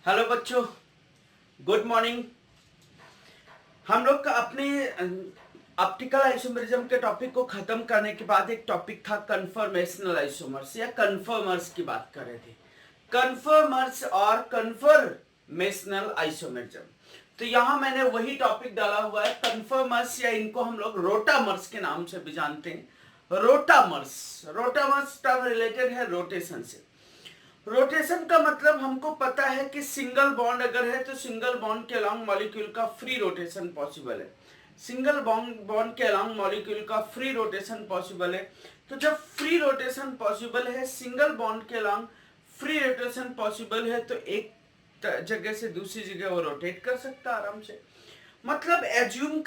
Hello बच्चों, good morning. हम लोग का अपने ऑप्टिकल आइसोमरिज्म के टॉपिक को खत्म करने के बाद एक टॉपिक था कन्फर्मेशनल आइसोमर्स या कन्फर्मर्स की बात कर रहे थे। कन्फर्मर्स और कन्फर्मेशनल आइसोमरिज्म, तो यहाँ मैंने वही टॉपिक डाला हुआ है कन्फर्मर्स, या इनको हम लोग रोटामर्स के नाम से भी जानते हैं। रोटामर्स टर्म रिलेटेड है रोटेशन से। रोटेशन का मतलब हमको पता है कि सिंगल बॉन्ड अगर है तो सिंगल बॉन्ड के अलोंग मॉलिक्यूल का फ्री रोटेशन पॉसिबल है। सिंगल बॉन्ड के अलोंग मॉलिक्यूल का फ्री रोटेशन पॉसिबल है। तो जब फ्री रोटेशन पॉसिबल है, सिंगल बॉन्ड के अलोंग फ्री रोटेशन पॉसिबल है, तो एक जगह से दूसरी जगह वो रोटेट कर सकता है आराम से। मतलब एज्यूम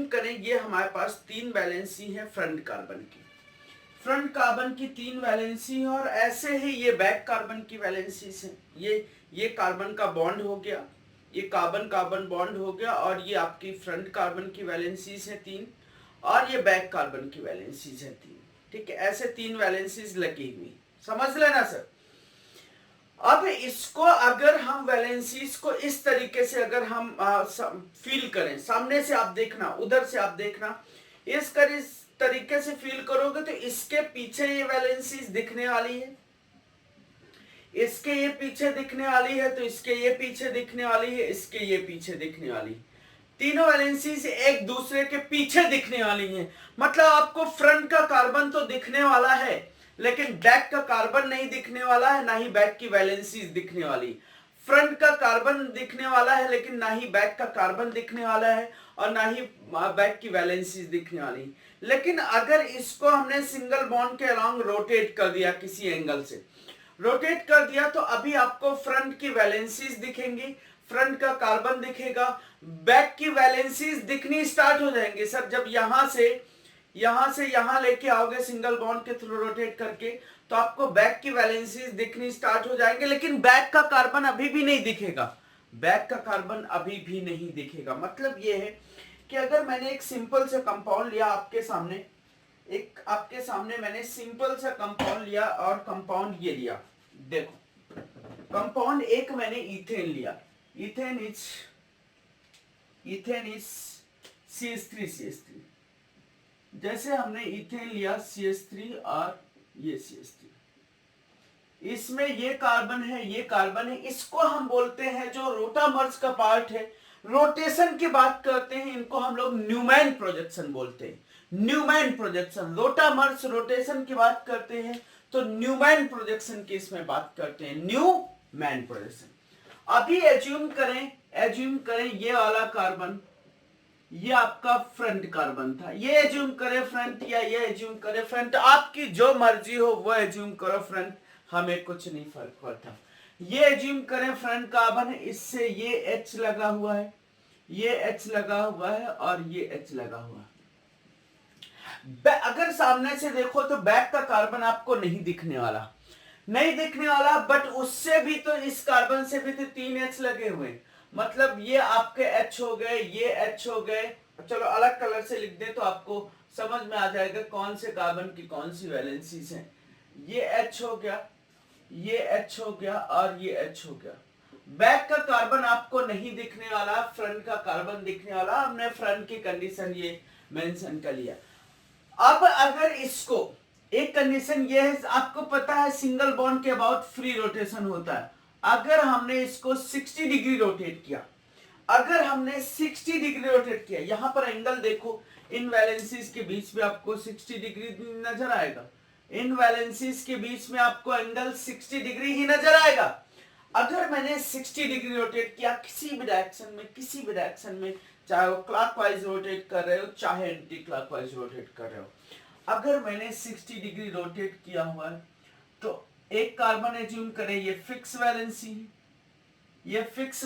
करें ये हमारे पास तीन वैलेंसी है फ्रंट कार्बन की तीन वैलेंसी है, और ऐसे ही ये बैक कार्बन की वैलेंसी है। ये कार्बन का बॉन्ड हो गया, ये कार्बन कार्बन बॉन्ड हो गया, और ये आपकी फ्रंट कार्बन की वैलेंसीज है तीन, और ये बैक कार्बन की वैलेंसीज है तीन। ठीक है, ऐसे तीन वैलेंसीज लगी हुई, समझ लेना सर। अब इसको अगर हम वैलेंसीज को इस तरीके से अगर हम फील करें, सामने से आप देखना, उधर से आप देखना, इस तरीके से फील करोगे तो इसके पीछे ये वैलेंसीज दिखने वाली है, इसके ये पीछे दिखने वाली है, तो इसके ये पीछे दिखने वाली है, इसके ये पीछे दिखने वाली है। तीनों वैलेंसीज एक दूसरे के पीछे दिखने वाली हैं। मतलब आपको फ्रंट का कार्बन तो दिखने वाला है, लेकिन बैक का कार्बन नहीं दिखने वाला है, ना ही बैक की वैलेंसीज दिखने वाली। फ्रंट का कार्बन दिखने वाला है, लेकिन ना ही बैक का कार्बन दिखने वाला है, और ना ही बैक की वैलेंसीज दिखने वाली। लेकिन अगर इसको हमने सिंगल बॉन्ड के अलोंग रोटेट कर दिया, किसी एंगल से रोटेट कर दिया, तो अभी आपको फ्रंट की वैलेंसीज दिखेंगी, फ्रंट का कार्बन दिखेगा, बैक की वैलेंसीज दिखनी स्टार्ट हो जाएंगे। सर जब यहां से यहां लेके आओगे सिंगल बॉन्ड के थ्रू रोटेट करके, तो आपको बैक की वैलेंसीज दिखनी स्टार्ट हो जाएंगे, लेकिन बैक का कार्बन अभी भी नहीं दिखेगा। मतलब ये है कि अगर मैंने एक सिंपल सा कंपाउंड लिया आपके सामने मैंने सिंपल सा कंपाउंड लिया, और कंपाउंड ये लिया, देखो कंपाउंड एक मैंने इथेन लिया, इथेन इज CH3 जैसे हमने इथेन लिया CH3 और ये CH3, इसमें ये कार्बन है, इसको हम बोलते हैं जो रोटामर्स का पार्ट है। रोटेशन की बात करते हैं, इनको हम लोग न्यूमैन प्रोजेक्शन बोलते हैं। न्यूमैन प्रोजेक्शन, रोटामर्स रोटेशन की बात करते हैं, तो न्यूमैन प्रोजेक्शन की इसमें बात करते हैं, न्यूमैन प्रोजेक्शन। अभी एज्यूम करें ये वाला कार्बन, ये आपका फ्रंट कार्बन था, ये एज्यूम करें फ्रंट या ये एज्यूम करें फ्रंट, आपकी जो मर्जी हो वो एज्यूम करो फ्रंट, हमें कुछ नहीं फर्क पड़ता। ये एज्यूम करें फ्रंट कार्बन है, इससे ये H लगा हुआ है, ये H लगा हुआ है, और ये H लगा हुआ है। अगर सामने से देखो तो बैक का कार्बन आपको नहीं दिखने वाला, बट उससे भी तो, इस कार्बन से भी तो 3H लगे हुए हैं। मतलब ये आपके H हो गए, ये H हो गए। चलो अलग कलर से लिख दें तो आपको समझ में आ जाएगा कौन से कार्बन की कौन सी वैलेंसीज हैं। ये H हो गया, ये H हो गया, और ये H हो गया। बैक का कार्बन आपको नहीं दिखने वाला, फ्रंट का कार्बन दिखने वाला। हमने फ्रंट की कंडीशन ये मेंशन कर लिया। अब अगर इसको, एक कंडीशन ये है, आपको पता है सिंगल बॉन्ड के अबाउट फ्री रोटेशन होता है। अगर हमने इसको 60 डिग्री रोटेट किया, यहां पर एंगल देखो, इन वैलेंसीज के बीच में आपको 60 डिग्री नजर आएगा, इन वैलेंसीज के बीच में आपको एंगल 60 डिग्री ही नजर आएगा। अगर मैंने 60 डिग्री रोटेट किया किसी भी डायरेक्शन में, चाहे वो क्लॉकवाइज रोटेट कर रहे हो, चाहे एंटी क्लॉकवाइज रोटेट कर रहे हो, अगर मैंने 60 डिग्री रोटेट किया हुआ है, तो एक कार्बन एज्यूम करें ये फिक्स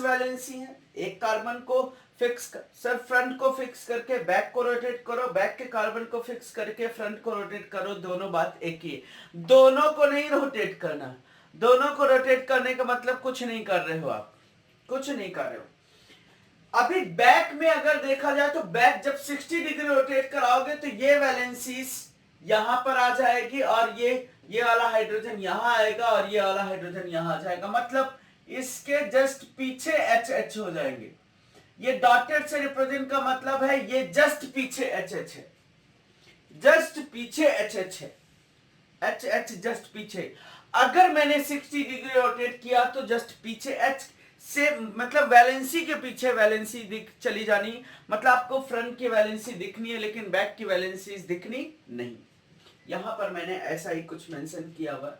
वैलेंसी है, एक कार्बन को सर फ्रंट को फिक्स करके बैक को रोटेट करो, बैक के कार्बन को फिक्स करके फ्रंट को रोटेट करो, दोनों बात एक ही है। दोनों को नहीं रोटेट करना, दोनों को रोटेट करने का मतलब कुछ नहीं कर रहे हो। अभी बैक में अगर देखा जाए तो बैक जब 60 डिग्री रोटेट कराओगे तो ये वैलेंसीज यहां पर आ जाएगी, और ये वाला हाइड्रोजन यहां आएगा, और ये वाला हाइड्रोजन यहां आ जाएगा। मतलब इसके जस्ट पीछे एच एच हो जाएंगे। ये डॉटेड से रिप्रेजेंट का मतलब है ये जस्ट पीछे एच एच है, जस्ट पीछे एच एच है, एच एच जस्ट पीछे। अगर मैंने 60 डिग्री रोटेट किया तो जस्ट पीछे एच से मतलब वैलेंसी के पीछे वैलेंसी दिख चली जानी, मतलब आपको फ्रंट की वैलेंसी दिखनी है लेकिन बैक की वैलेंसी दिखनी नहीं। यहां पर मैंने ऐसा ही कुछ मेंशन किया हुआ।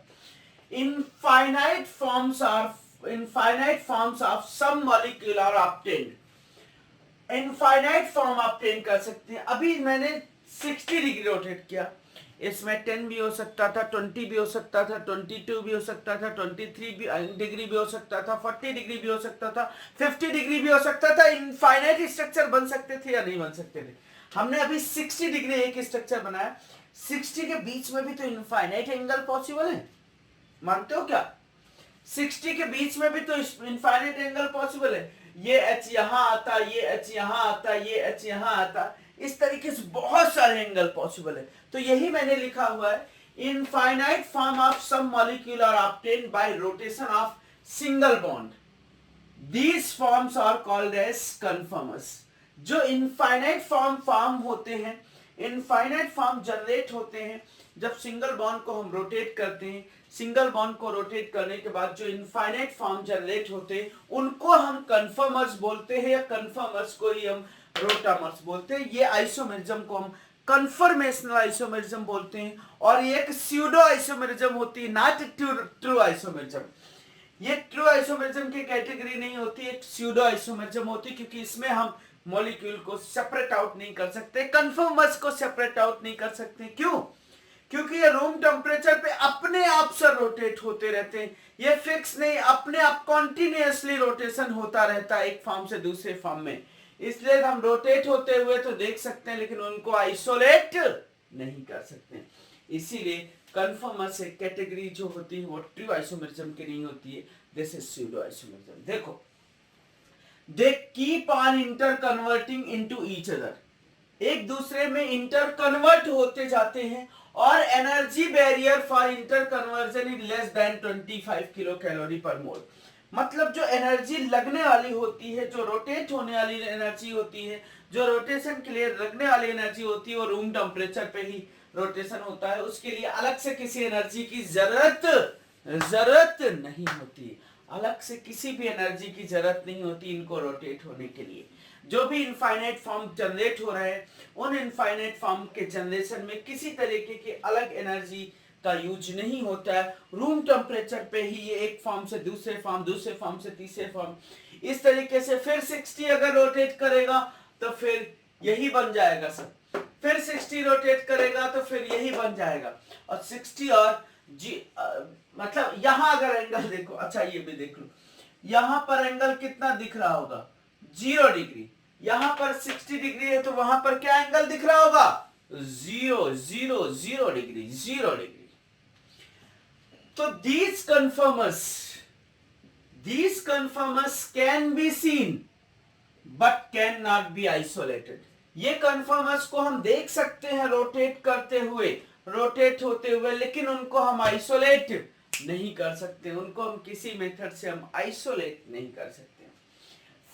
Infinite forms of some molecule are obtained. Infinite form obtain कर सकते हैं। अभी मैंने 60 डिग्री रोटेट किया, इसमें 10 भी हो सकता था, 20 भी हो सकता था, 22 भी हो सकता था, 23 डिग्री भी हो सकता था, 40 डिग्री भी हो सकता था, 50 डिग्री भी हो सकता था। इनफाइनाइट स्ट्रक्चर बन सकते थे या नहीं बन सकते थे। हमने अभी 60 डिग्री एक स्ट्रक्चर बनाया, 60 के बीच में भी तो इनफाइनाइट एंगल पॉसिबल है, मानते हो क्या? 60 के बीच में भी तो इनफाइनाइट एंगल पॉसिबल है। ये एच यहां आता, ये एच यहां आता, ये एच यहां आता, इस तरीके से बहुत सारे एंगल पॉसिबल है। तो यही मैंने लिखा हुआ है, infinite form of some molecule are obtained by rotation of single bond, these forms are called as conformers. जो इनफाइनाइट फॉर्म होते हैं, इनफाइनाइट फॉर्म जनरेट होते हैं जब सिंगल बॉन्ड को हम रोटेट करते हैं। सिंगल बॉन्ड को रोटेट करने के बाद जो इनफाइनाइट फॉर्म जनरेट होते हैं उनको हम कन्फर्मर्स बोलते हैं, या कन्फर्मर्स को ही हम रोटामर्स बोलते हैं। ये आइसोमेरिज्म को हम कन्फर्मेशनल आइसोमेरिज्म बोलते हैं, और ये एक स्यूडो आइसोमेरिज्म होती है, नॉट ट्रू आइसोमेरिज्म। ये ट्रू आइसोमेरिज्म की कैटेगरी नहीं होती, एक स्यूडो आइसोमेरिज्म होती है, क्योंकि इसमें हम मॉलिक्यूल को सेपरेट आउट नहीं कर सकते, कन्फर्मर्स को सेपरेट आउट नहीं कर सकते। क्यों? क्योंकि ये रूम टेम्परेचर पे अपने आप से रोटेट होते रहते हैं, ये फिक्स नहीं, अपने आप कॉन्टिन्यूअसली रोटेशन होता रहता है एक फॉर्म से दूसरे फॉर्म में। इसलिए हम रोटेट होते हुए तो देख सकते हैं लेकिन उनको आइसोलेट नहीं कर सकते। इसीलिए कन्फर्मर्स एक कैटेगरी जो होती है वो ट्रू आइसोमेरिज्म की नहीं होती है, दिस इज स्यूडो आइसोमेरिज्म। देखो, they keep on inter converting into each other, एक दूसरे में इंटर कन्वर्ट होते जाते हैं, और energy barrier for inter conversion is less than 25 kilo calorie per mole. मतलब जो एनर्जी लगने वाली होती है, जो रोटेट होने वाली एनर्जी होती है, जो रोटेशन के लिए लगने वाली एनर्जी होती है, वो रूम टेम्परेचर पे ही रोटेशन होता है, उसके लिए अलग से किसी एनर्जी की जरूरत नहीं होती, अलग से किसी भी एनर्जी की जरूरत नहीं होती इनको रोटेट होने के लिए। जो भी इनफाइनाइट फॉर्म जनरेट हो रहे हैं, उन इनफाइनाइट फॉर्म के जनरेशन में किसी तरीके की अलग एनर्जी का यूज नहीं होता है, रूम टेम्परेचर पे ही ये एक फॉर्म से दूसरे फॉर्म, दूसरे फॉर्म से तीसरे फॉर्म, इस तरीके से। फिर 60 अगर रोटेट करेगा तो फिर यही बन जाएगा सब, फिर 60 रोटेट करेगा तो फिर यही बन जाएगा, और 60 और मतलब यहां अगर एंगल देखो, अच्छा ये भी देख लो, यहां पर एंगल कितना दिख रहा होगा, 0 डिग्री। यहां पर 60 डिग्री है तो वहां पर क्या एंगल दिख रहा होगा, 0 डिग्री, 0 डिग्री। तो these conformers can be seen but cannot be isolated। ये कन्फर्मर्स को हम देख सकते हैं रोटेट करते हुए, रोटेट होते हुए, लेकिन उनको हम आइसोलेट नहीं कर सकते, उनको हम किसी मेथड से हम आइसोलेट नहीं कर सकते।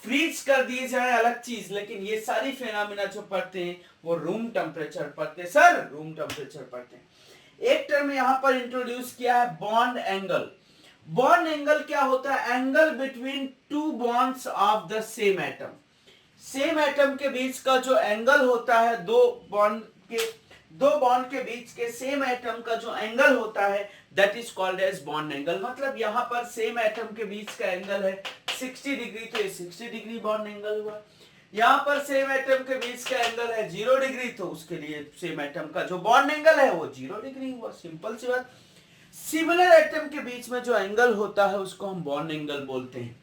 फ्रीज कर दिए जाए अलग चीज, लेकिन ये सारी फेनोमेना जो पढ़ते हैं वो रूम टेम्परेचर पढ़ते हैं, सर रूम टेम्परेचर पढ़ते हैं। एक टर्म यहां पर इंट्रोड्यूस किया है, बॉन्ड एंगल। बॉन्ड एंगल क्या होता है, angle between to bonds of the same atom. Same atom के बीच का जो एंगल होता है, दो बॉन्ड के बीच के सेम एटम का जो एंगल होता है, that is called as bond angle. मतलब यहां पर सेम एटम के बीच का एंगल है 60 डिग्री, तो ये 60 डिग्री बॉन्ड एंगल हुआ। यहां पर सेम एटम के बीच का एंगल है 0 डिग्री, तो उसके लिए सेम एटम का जो बॉन्ड एंगल है वो 0 डिग्री हुआ, सिंपल सी बात। सिमिलर एटम के बीच में जो एंगल होता है उसको हम बॉन्ड एंगल बोलते हैं।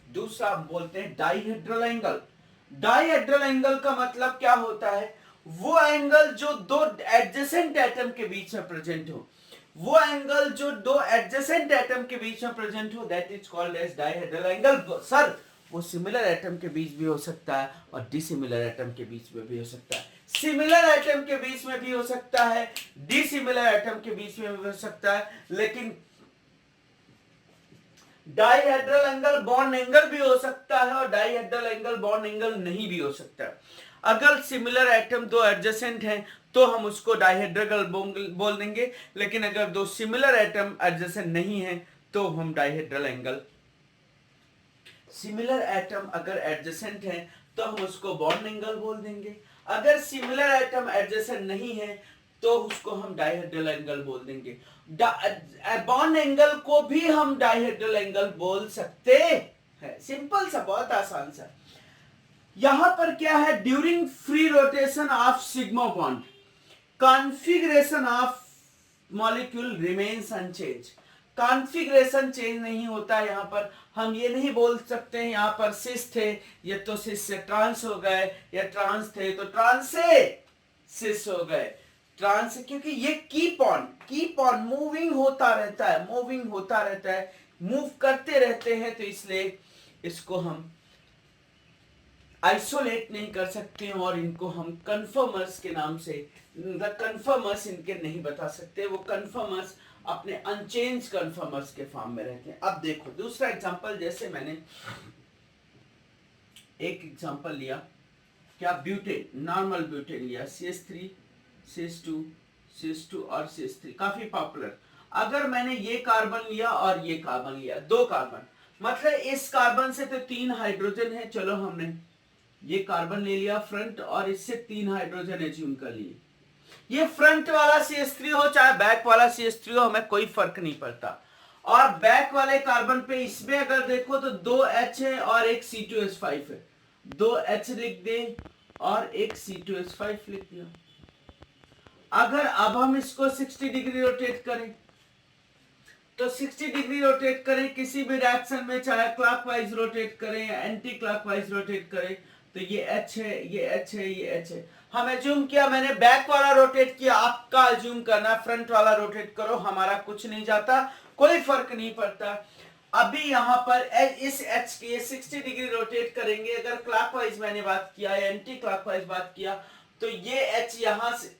दूसरा हम बोलते हैं डाइहेड्रल एंगल। डाइहेड्रल एंगल का मतलब क्या होता है, वो एंगल जो दो एडजेसेंट एटम के बीच में प्रेजेंट हो, वो एंगल जो दो एडजेसेंट एटम के बीच में प्रेजेंट हो, that is called as dihedral angle. Sir वो सिमिलर एटम के बीच भी हो सकता है और डिसिमिलर एटम के बीच में भी हो सकता है, सिमिलर एटम के बीच में भी हो सकता है, डिसिमिलर एटम के बीच में भी हो सकता है, लेकिन डाइहेड्रल एंगल बॉन्ड एंगल भी हो सकता है और डाइहेड्रल एंगल बॉन्ड एंगल नहीं भी हो सकता है। अगर सिमिलर एटम दो एडजेसेंट हैं तो हम उसको डाइहेड्रल बोल देंगे, लेकिन अगर दो सिमिलर एटम एडजेसेंट नहीं है तो हम डाइहेड्रल एंगल, सिमिलर एटम अगर एडजेसेंट है तो हम उसको बॉन्ड एंगल बोल देंगे, अगर सिमिलर एटम एडजेसेंट नहीं है तो उसको हम डाइहेड्रल एंगल बोल देंगे। बॉन्ड एंगल को भी हम डाइहेड्रल एंगल बोल सकते हैं। सिंपल सा, बहुत आसान सा। यहां पर क्या है, during free rotation of sigma bond configuration of molecule remains unchange. Configuration change नहीं होता। यहां पर हम ये नहीं बोल सकते हैं यहाँ पर सिस थे ये तो सिस से ट्रांस हो गए, या ट्रांस थे तो ट्रांस से सिस हो गए। ट्रांस, क्योंकि ये कीप ऑन मूविंग होता रहता है, मूविंग होता रहता है, मूव करते रहते हैं, तो इसलिए इसको हम आइसोलेट नहीं कर सकते हैं और इनको हम कन्फर्मर्स के नाम से, कन्फर्मर्स इनके नहीं बता सकते। वो कन्फर्मर्स अपने अनचेंज कन्फर्मर्स के फॉर्म में रहते हैं। अब देखो दूसरा एग्जांपल, जैसे मैंने एक एग्जांपल लिया, क्या, ब्यूटेन, नॉर्मल ब्यूटेन लिया, CH3 CH2 CH2 और CH3, काफी पॉपुलर। अगर मैंने ये कार्बन लिया और ये कार्बन लिया, दो कार्बन, मतलब इस कार्बन से तो 3 हाइड्रोजन है, चलो हमने ये कार्बन ले लिया फ्रंट और इससे 3 हाइड्रोजन एज्यूम कर लिए। ये फ्रंट वाला CH3 हो चाहे बैक वाला CH3 हो, हमें कोई फर्क नहीं पड़ता। और बैक वाले कार्बन पे इसमें अगर देखो तो 2 H है और एक C2H5 है, 2 H लिख दे और एक C2H5 लिख दिया। अगर अब हम इसको 60 डिग्री रोटेट करें तो 60 डिग्री रोटेट करें किसी भी डायरेक्शन में, चाहे क्लॉकवाइज रोटेट करें या एंटी क्लॉकवाइज रोटेट करें, तो ये H है, ये H है, ये H है। हम एज्यूम किया, मैंने बैक वाला रोटेट किया, आपका एज्यूम करना फ्रंट वाला रोटेट करो, हमारा कुछ नहीं जाता, कोई फर्क नहीं पड़ता। अभी यहाँ पर इस H के 60 डिग्री रोटेट करेंगे, अगर क्लॉकवाइज मैंने बात किया या एंटी क्लॉकवाइज बात किया, तो ये H यहां से,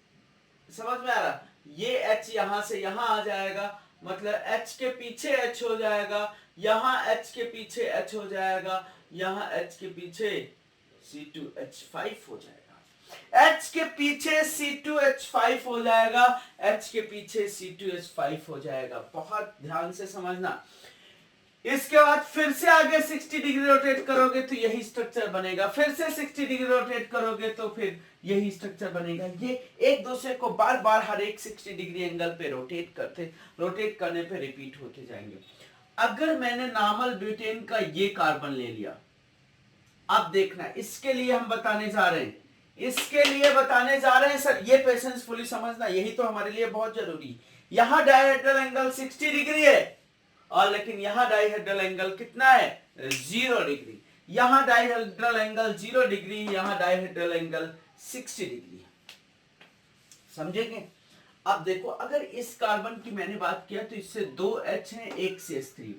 समझ में आ रहा, ये H यहां से यहां आ जाएगा, मतलब H के पीछे H हो जाएगा, यहां H के पीछे H हो जाएगा, यहां H के पीछे C2H5 हो जाएगा, H के पीछे C2H5 हो जाएगा, H के पीछे C2H5 हो जाएगा। बहुत ध्यान से समझना। इसके बाद फिर से आगे 60 डिग्री रोटेट करोगे तो यही स्ट्रक्चर बनेगा, फिर से 60 डिग्री रोटेट करोगे तो फिर यही स्ट्रक्चर बनेगा। ये एक दूसरे को बार बार हर एक 60 डिग्री एंगल पे रोटेट करने पे रिपीट होते जाएंगे। अगर मैंने नॉर्मल ब्यूटेन का ये कार्बन ले लिया, अब देखना, इसके लिए हम बताने जा रहे हैं, सर ये पेशेंसफुली समझना, यही तो हमारे लिए बहुत जरूरी। यहां डायहेड्रल एंगल 60 डिग्री है और लेकिन यहां डाइहेड्रल एंगल कितना है, 0 डिग्री। यहां डाइहेड्रल एंगल 0 डिग्री, यहां डाइहेड्रल एंगल 60 डिग्री है, समझेंगे। अब देखो, अगर इस कार्बन की मैंने बात किया तो इससे 2 H है, एक CH3,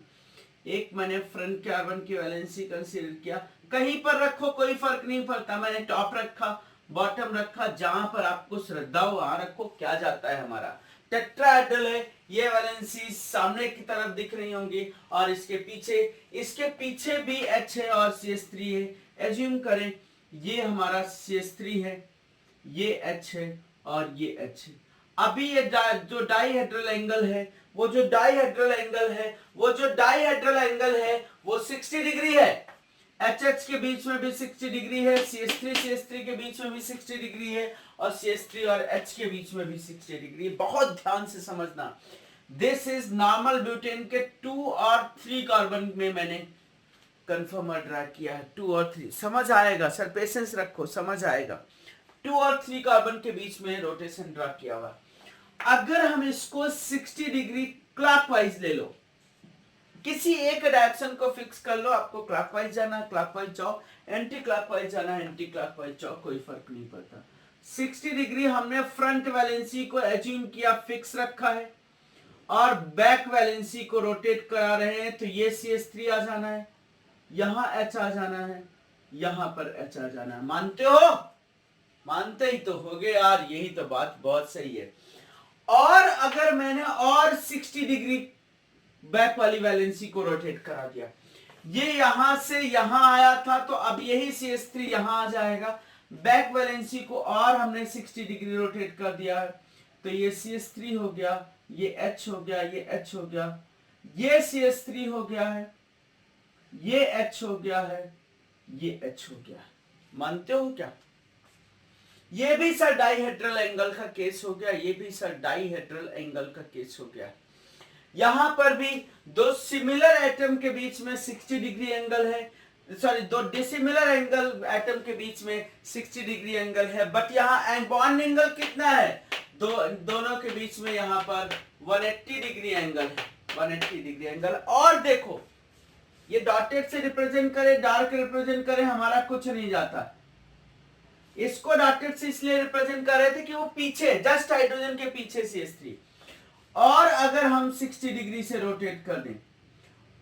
एक मैंने फ्रंट कार्बन की वैलेंसी कंसीडर किया, कहीं पर रखो कोई फर्क नहीं पड़ता, मैंने टॉप रखा, बॉटम रखा, जहां पर आपको श्रद्धा हो वहां रखो, क्या जाता है, हमारा टेट्राहेड्रल है, ये वैलेंसी सामने की तरफ दिख रही होंगी और इसके पीछे भी H है और CH3 है। एज्यूम करें ये हमारा CH3 है, ये H है और ये H है। अभी ये जो डाइहेड्रल एंगल है, वो जो डाइहेड्रल एंगल है वो 60 डिग्री है। HH के बीच में भी 60 डिग्री है, CH3 के बीच में भी 60 डिग्री है और CH3 और H के बीच में भी 60 डिग्री है। बहुत ध्यान से समझना। दिस इज नॉर्मल ब्यूटेन के 2 और 3 कार्बन में मैंने कन्फर्मर ड्रा किया है, 2 और 3, समझ आएगा सर, पेशेंस रखो, समझ आएगा। 2 और 3 कार्बन के बीच में रोटेशन ड्रा किया हुआ। अगर हम इसको 60 डिग्री क्लॉकवाइज ले लो, किसी एक डायरेक्शन को फिक्स कर लो, आपको क्लॉकवाइज जाना क्लॉकवाइज जाओ, एंटी क्लॉकवाइज जाना एंटी क्लॉकवाइज जाओ, कोई फर्क नहीं पड़ता। 60 डिग्री हमने फ्रंट वैलेंसी को एज्यूम किया, फिक्स रखा है, और बैक वैलेंसी को रोटेट करा रहे हैं, तो ये CH3 आ जाना है, यहां H आ जाना है, यहां पर H आ जाना है। मानते हो? मानते ही तो होगे यार, यही तो बात बहुत सही है। और अगर मैंने और 60 डिग्री बैक वाली वैलेंसी को रोटेट करा दिया। ये यहां से यहां आया था, तो अब यही CH3 यहां आ जाएगा। बैक वैलेंसी को और हमने 60 डिग्री रोटेट कर दिया है, तो ये CH3 हो गया, ये H हो गया, ये H हो गया, ये CH3 हो गया है, ये H हो गया है, ये H हो गया। मानते हो क्या? ये भी सर डाइहेड्रल एंगल का केस हो गया, ये भी सर डाइहेड्रल एंगल का केस हो गया। यहां पर भी दो सिमिलर एटम के बीच में 60 डिग्री एंगल है, सॉरी दो डिसिमिलर एंगल एटम के बीच में 60 डिग्री एंगल है, बट यहाँ बॉन्ड एंगल कितना है? दोनों के बीच में यहाँ पर 180 डिग्री एंगल है, 180 डिग्री एंगल। और देखो ये डॉटेड से रिप्रेजेंट करे, डार्क रिप्रेजेंट करे, हमारा कुछ नहीं जाता। इसको डॉटेड से इसलिए रिप्रेजेंट कर रहे थे कि वो पीछे, जस्ट हाइड्रोजन के पीछे CH3। और अगर हम 60 डिग्री से रोटेट कर दें,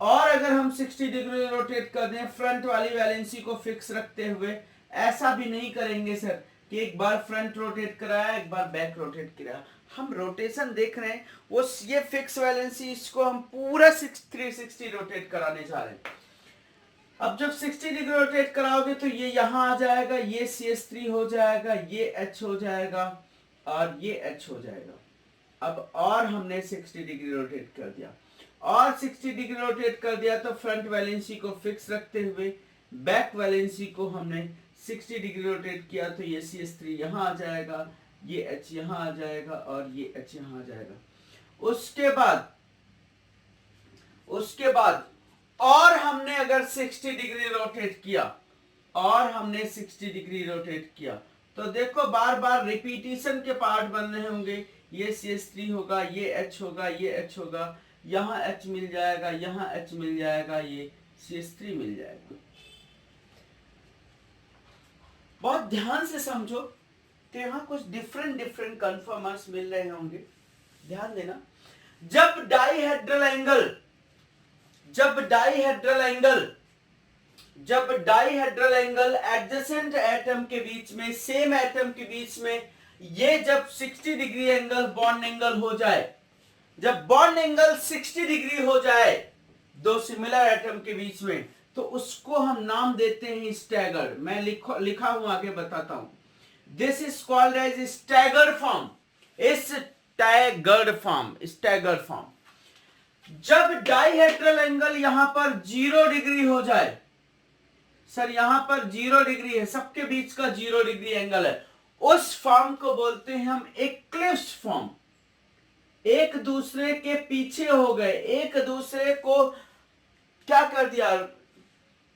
और अगर हम 60 डिग्री रोटेट कर दें फ्रंट वाली वैलेंसी को फिक्स रखते हुए, ऐसा भी नहीं करेंगे सर कि एक बार फ्रंट रोटेट कराया एक बार बैक रोटेट कराया। हम रोटेशन देख रहे हैं, वो ये फिक्स वैलेंसी, इसको हम पूरा 360 रोटेट कराने जा रहे हैं। अब जब 60 डिग्री रोटेट कराओगे तो ये यहां आ जाएगा, ये CH3 हो जाएगा, ये H हो जाएगा और ये H हो जाएगा। अब और हमने 60 डिग्री रोटेट कर दिया, और 60 डिग्री रोटेट कर दिया तो फ्रंट वैलेंसी को फिक्स रखते हुए बैक वैलेंसी को हमने 60 डिग्री रोटेट किया, तो ये CH3 यहां आ जाएगा, ये H यहां आ जाएगा और ये H यहां आ जाएगा। उसके बाद और हमने अगर 60 डिग्री रोटेट किया, और हमने 60 डिग्री रोटेट किया, तो देखो बार बार रिपीटिशन के पार्ट बन रहे होंगे। ये CH3 होगा, ये H होगा, ये H होगा, यहां H मिल जाएगा, यहां H मिल जाएगा, ये CH3 मिल जाएगा। बहुत ध्यान से समझो, तो यहां कुछ डिफरेंट कन्फर्मर्स मिल रहे होंगे, ध्यान देना। जब डाइहेड्रल एंगल एडजेसेंट एटम के बीच में, सेम एटम के बीच में, ये जब 60 डिग्री एंगल बॉन्ड एंगल हो जाए, जब बॉन्ड एंगल 60 डिग्री हो जाए दो सिमिलर एटम के बीच में, तो उसको हम नाम देते हैं स्टैगर्ड। मैं लिखा हूं, आगे बताता हूं। This is called as staggered form, staggered form. जब डाइहेड्रल एंगल यहां पर 0 डिग्री हो जाए, सर यहां पर 0 डिग्री है, सबके बीच का 0 डिग्री एंगल है, उस फॉर्म को बोलते हैं हम एक्लिप्स फॉर्म। एक दूसरे के पीछे हो गए, एक दूसरे को क्या कर दिया,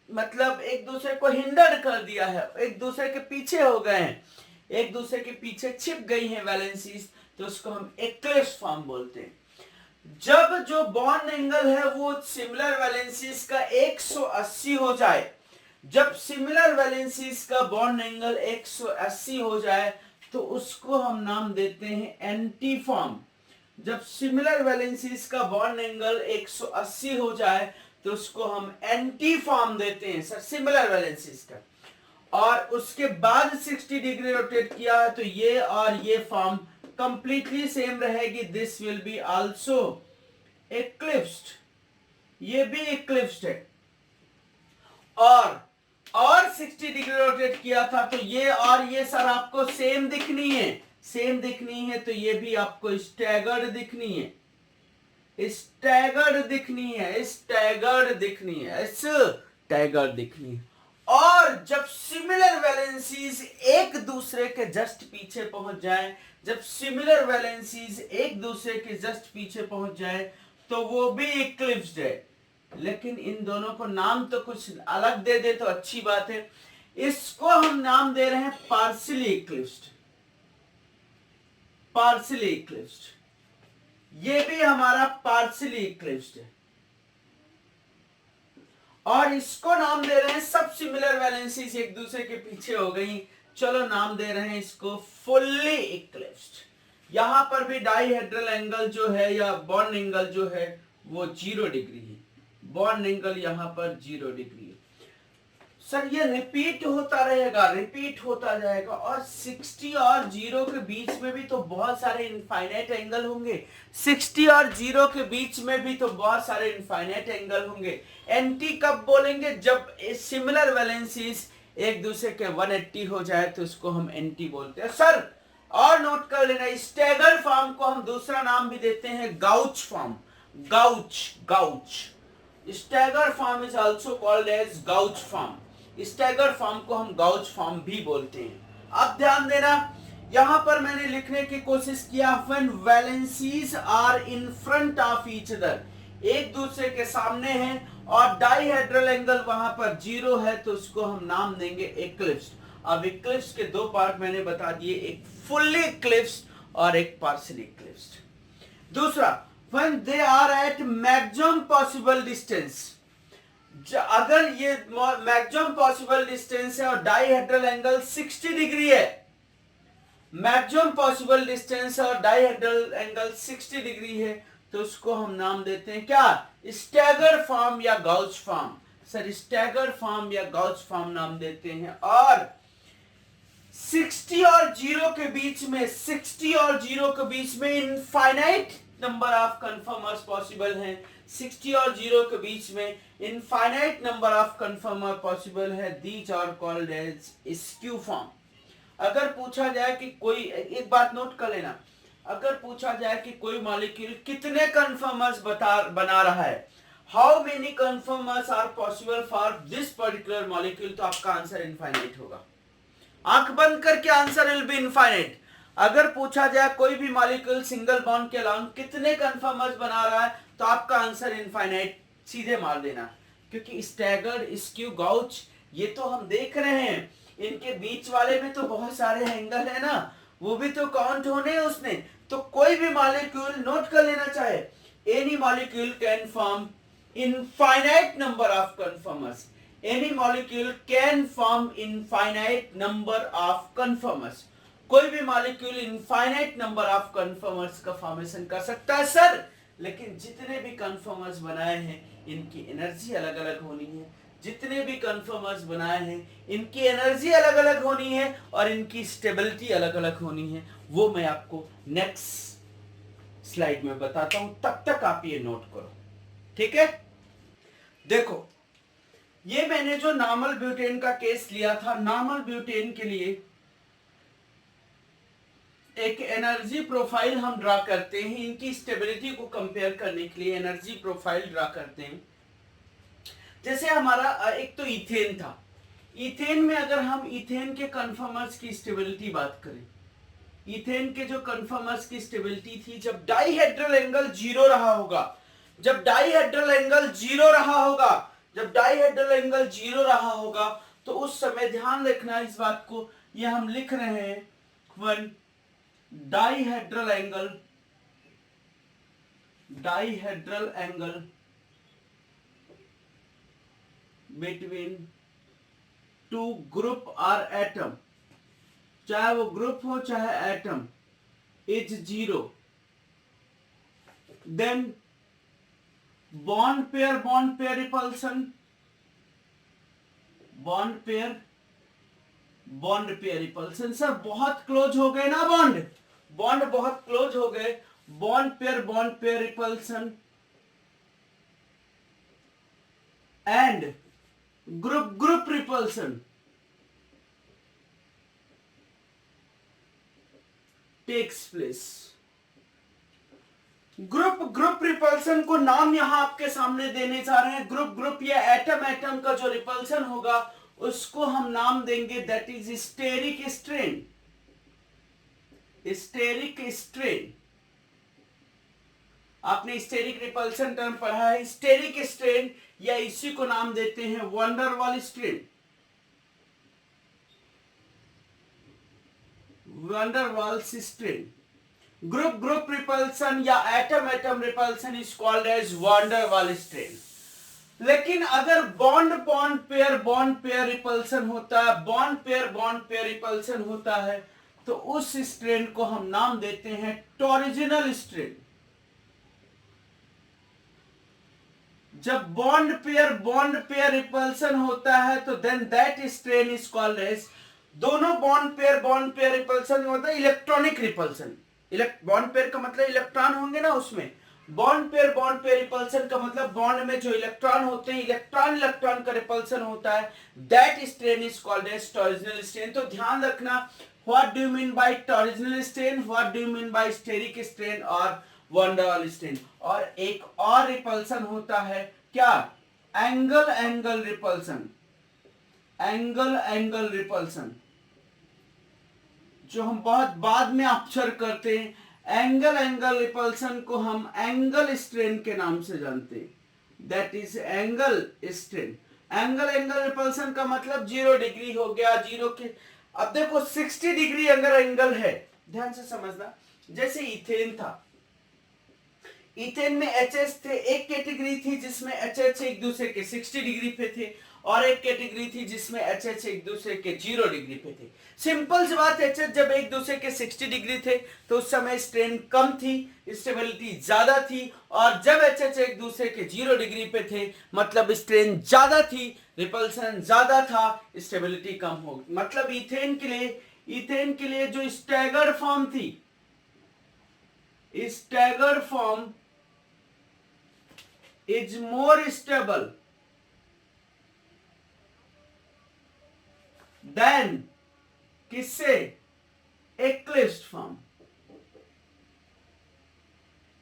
मतलब एक दूसरे को हिंडर कर दिया है, एक दूसरे के पीछे हो गए हैं, एक दूसरे के पीछे छिप गई हैं वैलेंसीज, तो उसको हम एक्लिप्स फॉर्म बोलते हैं। जब जो बॉन्ड एंगल है वो सिमिलर वैलेंसीज का 180 हो जाए, जब सिमिलर वैलेंसीज का बॉन्ड एंगल 180 हो जाए, तो उसको हम नाम देते हैं एंटी फॉर्म। जब सिमिलर वैलेंसीज का बॉन्ड एंगल 180 हो जाए, तो उसको हम एंटी फॉर्म देते हैं सर, सिमिलर वैलेंसीज का। और उसके बाद 60 डिग्री रोटेट किया है, तो ये और ये फॉर्म कंप्लीटली सेम रहेगी। दिस विल बी आल्सो एक्लिप्स्ड, ये भी एक्लिप्स्ड है। और 60 डिग्री रोटेट किया था, तो ये और ये सर आपको सेम दिखनी है, सेम दिखनी है, तो ये भी आपको स्टैगर्ड दिखनी है, स्टैगर्ड दिखनी है, स्टैगर्ड दिखनी है, स्टैगर्ड दिखनी है। और जब सिमिलर वैलेंसीज एक दूसरे के जस्ट पीछे पहुंच जाए, जब सिमिलर वैलेंसीज एक दूसरे के जस्ट पीछे पहुंच जाए, तो वो भी एक्लिप्स्ड है। लेकिन इन दोनों को नाम तो कुछ अलग दे दे तो अच्छी बात है। इसको हम नाम दे रहे हैं पार्शियली एक्लिप्स्ड, पार्शियली एक्लिप्स्ड। ये भी हमारा पार्शियली एक्लिप्स्ड है। और इसको नाम दे रहे हैं, सब सिमिलर वैलेंसीज एक दूसरे के पीछे हो गई, चलो नाम दे रहे हैं इसको फुल्ली एक्लिप्स्ड। यहां पर भी डाइहेड्रल एंगल जो है या बॉन्ड एंगल जो है वो 0 डिग्री है, बॉन्ड एंगल यहां पर 0 डिग्री है। सर ये रिपीट होता रहेगा, रिपीट होता जाएगा, और 60 और 0 के बीच में भी तो बहुत सारे इनफाइनाइट एंगल होंगे, 60 और 0 के बीच में भी तो बहुत सारे इनफाइनाइट एंगल होंगे। एंटी कब बोलेंगे? जब सिमिलर वैलेंसीज एक दूसरे के 180 हो जाए तो उसको हम एंटी बोलते हैं। सर और नोट कर लेना, स्टैगर फॉर्म को हम दूसरा नाम भी देते हैं gauche form, gauche, gauche. Stagger form is also called as gauche form, stagger form को हम गाउच फॉर्म भी बोलते हैं। अब ध्यान देना, यहां पर मैंने लिखने की कोशिश किया when valencies are in front of each other, एक दूसरे के सामने हैं और डाइहेड्रल एंगल वहां पर 0 है तो उसको हम नाम देंगे एक्लिप्स। अब एक्लिप्स के दो पार्ट मैंने बता दिए, एक फुल्ली एक्लिप्स और एक पार्शियली एक्लिप्स। दूसरा, when they are at maximum possible distance, अगर ये मैक्सिमम पॉसिबल डिस्टेंस है और डाइहेड्रल एंगल 60 डिग्री है, मैक्सिमम पॉसिबल डिस्टेंस और डाइहेड्रल एंगल 60 डिग्री है तो उसको हम नाम देते हैं क्या? स्टैगर फॉर्म या gauche form. Sir stagger form या गाउच फॉर्म नाम देते हैं। और 60 और 0 के बीच में, 60 और 0 के बीच में infinite number of conformers possible हैं, 60 और 0 के बीच में infinite number of conformer possible है, these are called as skew form. अगर पूछा जाए कि कोई, एक बात नोट कर लेना, अगर पूछा जाए कि कोई मॉलिक्यूल कितने कन्फर्मर्स बना रहा है, how many conformers are possible for this particular molecule, तो आपका आंसर इनफाइनाइट होगा। आंख बंद करके आंसर विल बी इनफाइनाइट। अगर पूछा जाए कोई भी मॉलिक्यूल सिंगल बॉन्ड के अलावा कितने कन्फर्मर्स बना रहा है तो आपका आंसर इनफाइनाइट सीधे मार देना, क्योंकि स्टैगर्ड, स्क्यू, गाउच ये तो हम देख रहे हैं, इनके बीच वाले में तो बहुत सारे एंगल है ना, वो भी तो काउंट होने हैं उसने। तो कोई भी मॉलिक्यूल नोट कर लेना चाहे, any molecule can form infinite number of conformers, any molecule can form infinite number of conformers, कोई भी molecule infinite number of conformers का फॉर्मेशन कर सकता है सर, लेकिन जितने भी कन्फर्मर्स बनाए हैं इनकी एनर्जी अलग अलग होनी है, जितने भी कन्फर्मर्स बनाए हैं इनकी एनर्जी अलग अलग होनी है और इनकी स्टेबिलिटी अलग अलग होनी है। वो मैं आपको नेक्स्ट स्लाइड में बताता हूं, तब तक आप ये नोट करो, ठीक है। देखो ये मैंने जो नॉर्मल ब्यूटेन का केस लिया था, नॉर्मल ब्यूटेन के लिए एक एनर्जी प्रोफाइल हम ड्रा करते हैं, इनकी स्टेबिलिटी को कंपेयर करने के लिए एनर्जी प्रोफाइल ड्रा करते हैं। जैसे हमारा एक तो इथेन था, इथेन में अगर हम इथेन के कन्फर्मर्स की स्टेबिलिटी बात करें, इथेन के जो कन्फर्मर्स की स्टेबिलिटी थी, जब डाइहेड्रल एंगल 0 रहा होगा, जब डाइहेड्रल एंगल 0 रहा होगा, जब डाइहेड्रल एंगल 0 रहा होगा तो उस समय ध्यान रखना इस बात को, ये हम लिख रहे हैं one dihedral angle between two group और एटम, चाहे वो ग्रुप हो चाहे atom, is 0, then bond pair repulsion, bond pair repulsion. Sir बहुत क्लोज हो गए ना, बॉन्ड बहुत क्लोज हो गए, bond pair repulsion and group repulsion takes place. Group repulsion को नाम यहां आपके सामने देने जा रहे हैं, ग्रुप या एटम का जो रिपल्सन होगा उसको हम नाम देंगे that is steric strain, steric strain. आपने स्टेरिक रिपल्सन टर्म पढ़ा है, स्टेरिक स्ट्रेन, या इसी को नाम देते हैं van der Waals strain, van der Waals strain. Group repulsion या atom repulsion is called as van der Waals strain. लेकिन अगर बॉन्ड पेयर रिपल्सन होता है, बॉन्ड पेयर रिपल्सन होता है तो उस स्ट्रेन को हम नाम देते हैं टॉरिजिनल स्ट्रेन, जब बॉन्ड पेयर रिपल्सन होता है तो then that strain is called as, दोनों बॉन्ड पेयर रिपल्सन होता है इलेक्ट्रॉनिक रिपल्सन। बॉन्ड पेयर का मतलब इलेक्ट्रॉन होंगे ना उसमें, बॉन्ड पेयर रिपल्सन का मतलब बॉन्ड में जो इलेक्ट्रॉन होते हैं, इलेक्ट्रॉन का रिपल्सन होता है, that strain is called as torsional strain. तो ध्यान रखना, what do you mean by torsional strain, what do you mean by steric strain और वन डे वाल स्ट्रेन। और एक और रिपल्सन होता है क्या, एंगल रिपल्सन, एंगल रिपल्सन, जो हम बहुत बाद में ऑब्जर्व करते हैं। एंगल रिपल्सन को हम एंगल स्ट्रेन के नाम से जानते हैं, that is angle strain. Angle repulsion का मतलब 0 डिग्री हो गया, जीरो के, अब देखो 60 डिग्री अगर एंगल है, ध्यान से समझना, जैसे इथेन था, इथेन में एचएच थे, एक कैटेगरी थी जिसमें एचएच एक दूसरे के 60 डिग्री पे थे, और एक कैटेगरी थी जिसमें एचएच एक दूसरे के 0 डिग्री पे थे। सिंपल सी बात, एचएच जब एक दूसरे के 60 डिग्री थे तो उस समय स्ट्रेन कम थी, स्टेबिलिटी ज्यादा थी, और जब एचएच एक दूसरे के 0 डिग्री पे थे मतलब स्ट्रेन ज्यादा थी, रिपल्सन ज्यादा था, स्टेबिलिटी कम होगी। मतलब इथेन के लिए जो स्टैगर्ड फॉर्म थी, staggered form is more stable than किससे, एक्लिप्स्ड फॉर्म।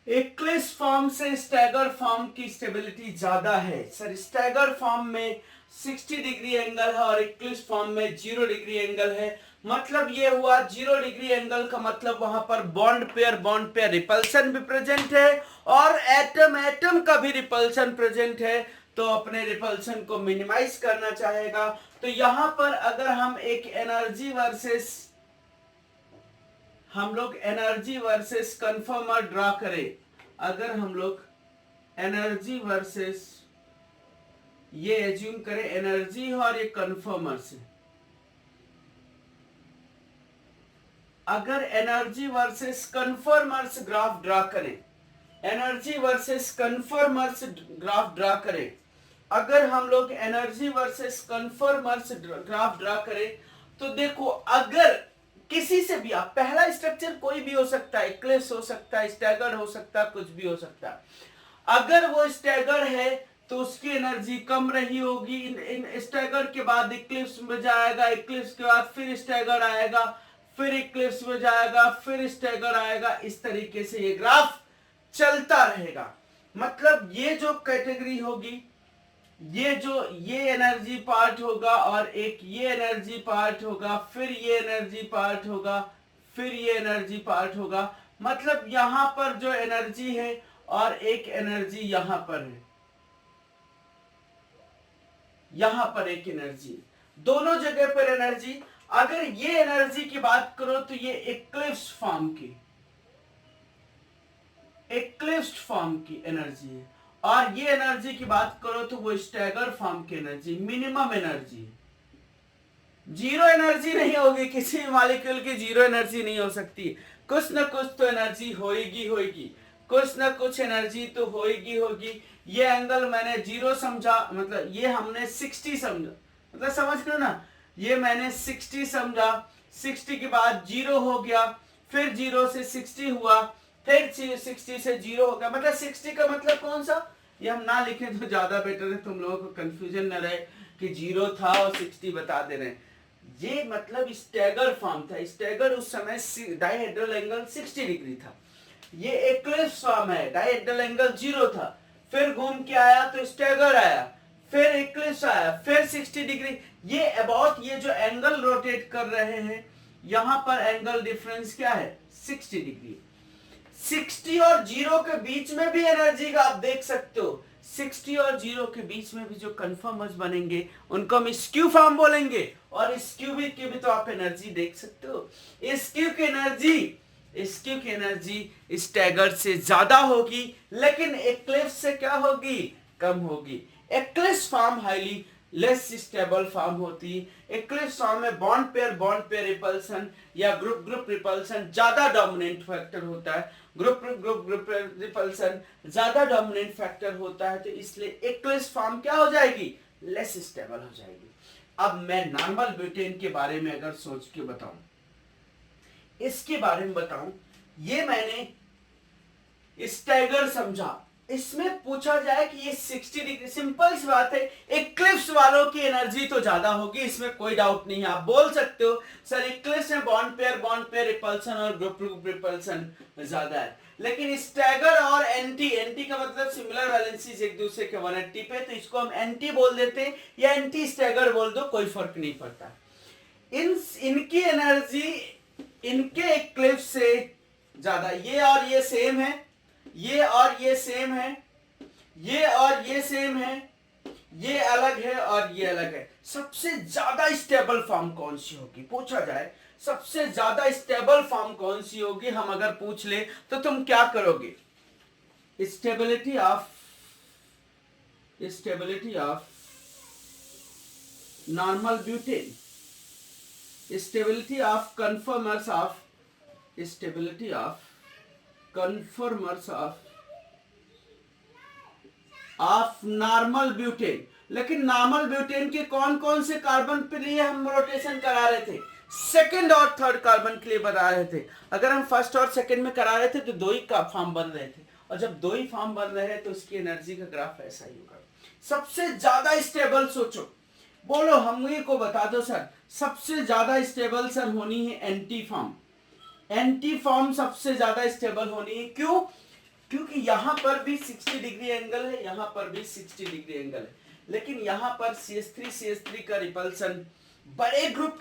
एक्लिप्स्ड फॉर्म से स्टैगर्ड फॉर्म की स्टेबिलिटी ज्यादा है। सर स्टैगर्ड फॉर्म में 60 डिग्री एंगल है और एक्लिप्स्ड फॉर्म में 0 डिग्री एंगल है। मतलब ये हुआ 0 डिग्री एंगल का मतलब वहां पर बॉन्ड पेयर रिपल्सन भी प्रेजेंट है और एटम का भी रिपल्सन प्रेजेंट है, तो अपने रिपल्सन को मिनिमाइज करना चाहेगा। तो यहां पर अगर हम एक एनर्जी वर्सेस कन्फर्मर ड्रा करें, अगर हम लोग एनर्जी वर्सेस, ये एज्यूम करें एनर्जी और ये कन्फर्मर से, अगर energy versus conformers graph draw करें, energy versus conformers graph draw करें, अगर हम लोग energy versus conformers graph draw करें तो देखो, अगर किसी से भी आप, पहला स्ट्रक्चर कोई भी हो सकता है, एक्लिप्स हो सकता है, स्टैगर्ड हो सकता है, कुछ भी हो सकता है। अगर वो स्टैगर्ड है तो उसकी एनर्जी कम रही होगी, इन स्टैगर्ड के बाद इक्लिप्स में जाएगा, इक्लिप्स के बाद फिर स्टैगर्ड आएगा, फिर इक्लिप्स में जाएगा, फिर स्टैगर्ड आएगा। इस तरीके से ये ग्राफ चलता रहेगा। मतलब ये जो कैटेगरी होगी, ये एनर्जी पार्ट होगा और एक ये एनर्जी पार्ट होगा, फिर ये एनर्जी पार्ट होगा, फिर ये एनर्जी पार्ट होगा। मतलब यहां पर जो एनर्जी है और एक एनर्जी यहां पर है, यहां पर एक एनर्जी, दोनों जगह पर एनर्जी। अगर ये एनर्जी की बात करो तो ये एक्लिप्स फॉर्म की एनर्जी है, और ये एनर्जी की बात करो तो वो स्टैगर्ड फॉर्म की एनर्जी, मिनिमम एनर्जी है। जीरो एनर्जी नहीं होगी, किसी मॉलिक्यूल की जीरो एनर्जी नहीं हो सकती, कुछ ना कुछ तो एनर्जी होगी, कुछ ना कुछ एनर्जी तो होगी। ये एंगल मैंने 0 समझा, मतलब ये हमने 60 समझा, मतलब समझ लो ना, ये मैंने 60 समझा, 60 के बाद 0 हो गया, फिर 0 से 60 हुआ, फिर 60 से 0 हो गया। मतलब 60 का मतलब कौन सा, ये हम ना लिखें तो ज्यादा बेटर है, तुम लोगों को कंफ्यूजन न रहे कि 0 था और 60 बता दे रहे हैं। ये मतलब स्टैगर्ड फॉर्म था, स्टैगर्ड उस समय डायहेड्रल एंगल 60 डिग्री था। ये एक्लिप्स फॉर्म है, डायहेड्रल एंगल 0 था, फिर घूम के आया तो स्टैगर्ड आया, फिर एक्लिप्स आया, फिर 60 डिग्री। ये अबाउट ये जो एंगल रोटेट कर रहे हैं, यहां पर एंगल डिफरेंस क्या है, 60 डिग्री। 60 और 0 के बीच में भी एनर्जी का आप देख सकते हो, 60 और 0 के बीच में भी जो कन्फर्मर्स बनेंगे उनको हम स्क्यू फॉर्म बोलेंगे, और स्क्यू की भी तो आप एनर्जी देख सकते हो। स्क्यू की एनर्जी स्टैगर्ड से ज्यादा होगी, लेकिन एक्लिप्स से क्या होगी, कम होगी। Eclipse form highly less stable form होती है। एक्लिप्स फॉर्म में बॉन्ड पेयर रिपल्सन या ग्रुप रिपल्सन ज्यादा डोमिनेंट फैक्टर होता है, ग्रुप ग्रुप ग्रुप रिपल्सन ज्यादा डोमिनेंट फैक्टर होता है, तो इसलिए एक्वियस फॉर्म क्या हो जाएगी, लेस स्टेबल हो जाएगी। अब मैं नॉर्मल ब्यूटेन के बारे में अगर सोच के बताऊं, इसके बारे में बताऊं, ये मैंने स्टैगर समझा। इसमें पूछा जाए कि ये 60 डिग्री, सिंपल सी बात है, इक्लिप्स वालों की एनर्जी तो ज्यादा होगी, इसमें कोई डाउट नहीं है। आप बोल सकते हो सर इक्लिप्स में बॉन्ड पेयर रिपल्सन और ग्रुप ग्रुप रिपल्सन ज्यादा है, लेकिन स्टैगर और एंटी, एंटी का मतलब सिमिलर वैलेंसीज एक दूसरे के 180 पे, तो इसको हम एंटी बोल देते हैं या एंटी स्टैगर बोल दो, कोई फर्क नहीं पड़ता। इनकी एनर्जी इनके इक्लिप्स से ज्यादा, ये और ये सेम है, ये और ये सेम है, ये और ये सेम है, ये अलग है और ये अलग है। सबसे ज्यादा स्टेबल फॉर्म कौन सी होगी, पूछा जाए सबसे ज्यादा स्टेबल फॉर्म कौन सी होगी, हम अगर पूछ ले तो तुम क्या करोगे, stability of normal butane, stability of conformers of normal butane. लेकिन नॉर्मल ब्यूटेन के कौन कौन से कार्बन के लिए हम रोटेशन करा रहे थे, सेकंड और थर्ड कार्बन के लिए बता रहे थे। अगर हम फर्स्ट और सेकंड में करा रहे थे तो दो ही का फॉर्म बन रहे थे, और जब दो ही फॉर्म बन रहे हैं तो उसकी एनर्जी का ग्राफ ऐसा ही होगा। सबसे ज्यादा स्टेबल सोचो, बोलो हम ये को बता दो सर, सबसे ज्यादा स्टेबल सर होनी है एंटी फॉर्म। एंटी फॉर्म सबसे ज्यादा स्टेबल होनी है, क्यों, क्योंकि यहां पर भी 60 डिग्री एंगल है, यहां पर भी 60 डिग्री एंगल है, लेकिन यहां पर CH3 का रिपल्सन बड़े ग्रुप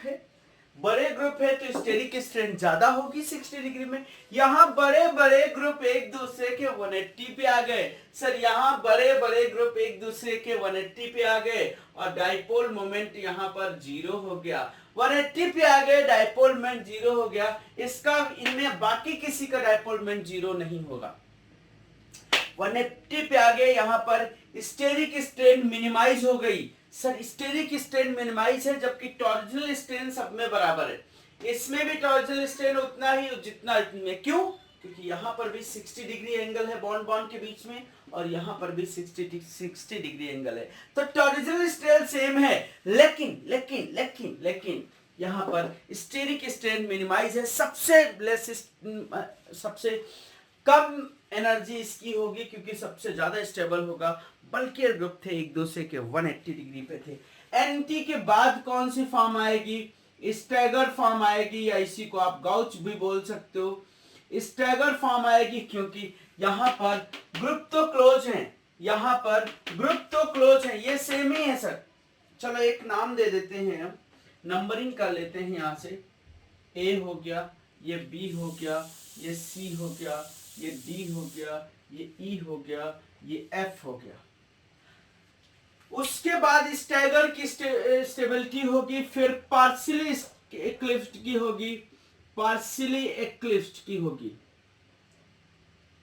है तो स्टेरिक स्ट्रेंथ ज्यादा होगी 60 डिग्री में। यहां बड़े बड़े ग्रुप एक दूसरे के 180 पे आ गए सर, यहां बड़े बड़े ग्रुप एक दूसरे के 180 पे आ गए और डाइपोल मोमेंट यहां पर 0 हो गया। 180 पे आ गए, डाइपोल मोमेंट 0 हो गया, इसका इनमें बाकी किसी का डाइपोल मोमेंट 0 नहीं होगा। 180 पे आ गए, यहां पर स्टेरिक स्ट्रेन मिनिमाइज हो गई सर, स्टेरिक स्ट्रेन मिनिमाइज है, जबकि टॉर्जनल स्ट्रेन सब में बराबर है। इसमें भी टॉर्जनल स्ट्रेन उतना ही जितना इसमें, क्यों, क्योंकि यहां पर भी 60 डिग्री एंगल है बॉन्ड बॉन्ड के बीच में, और यहां पर भी 60 डिग्री एंगल है, तो टॉर्जनल स्ट्रेन सेम है, लेकिन लेकिन लेकिन लेकिन यहां पर स्टेरिक स्ट्रेन मिनिमाइज है, सबसे कम एनर्जी इसकी होगी क्योंकि सबसे ज्यादा स्टेबल होगा। बल्कि ग्रुप थे एक दूसरे के 180 डिग्री पे थे। एंटी के बाद कौन सी फॉर्म आएगी, स्टैगर फॉर्म आएगी, या इसी को आप गाउच भी बोल सकते हो। स्टैगर फॉर्म आएगी क्योंकि यहां पर ग्रुप तो क्लोज है, यहां पर ग्रुप तो क्लोज है, ये सेम ही है सर। चलो एक नाम दे देते हैं, हम नंबरिंग कर लेते हैं, यहां से ए हो गया, ये बी हो गया, ये सी हो गया, ये डी हो गया, ये ई हो गया, ये एफ हो गया। उसके बाद स्टैगर की स्टेबिलिटी होगी, फिर पार्शियली एक्लिप्स्ड की होगी, पार्शियली एक्लिप्स्ड की होगी,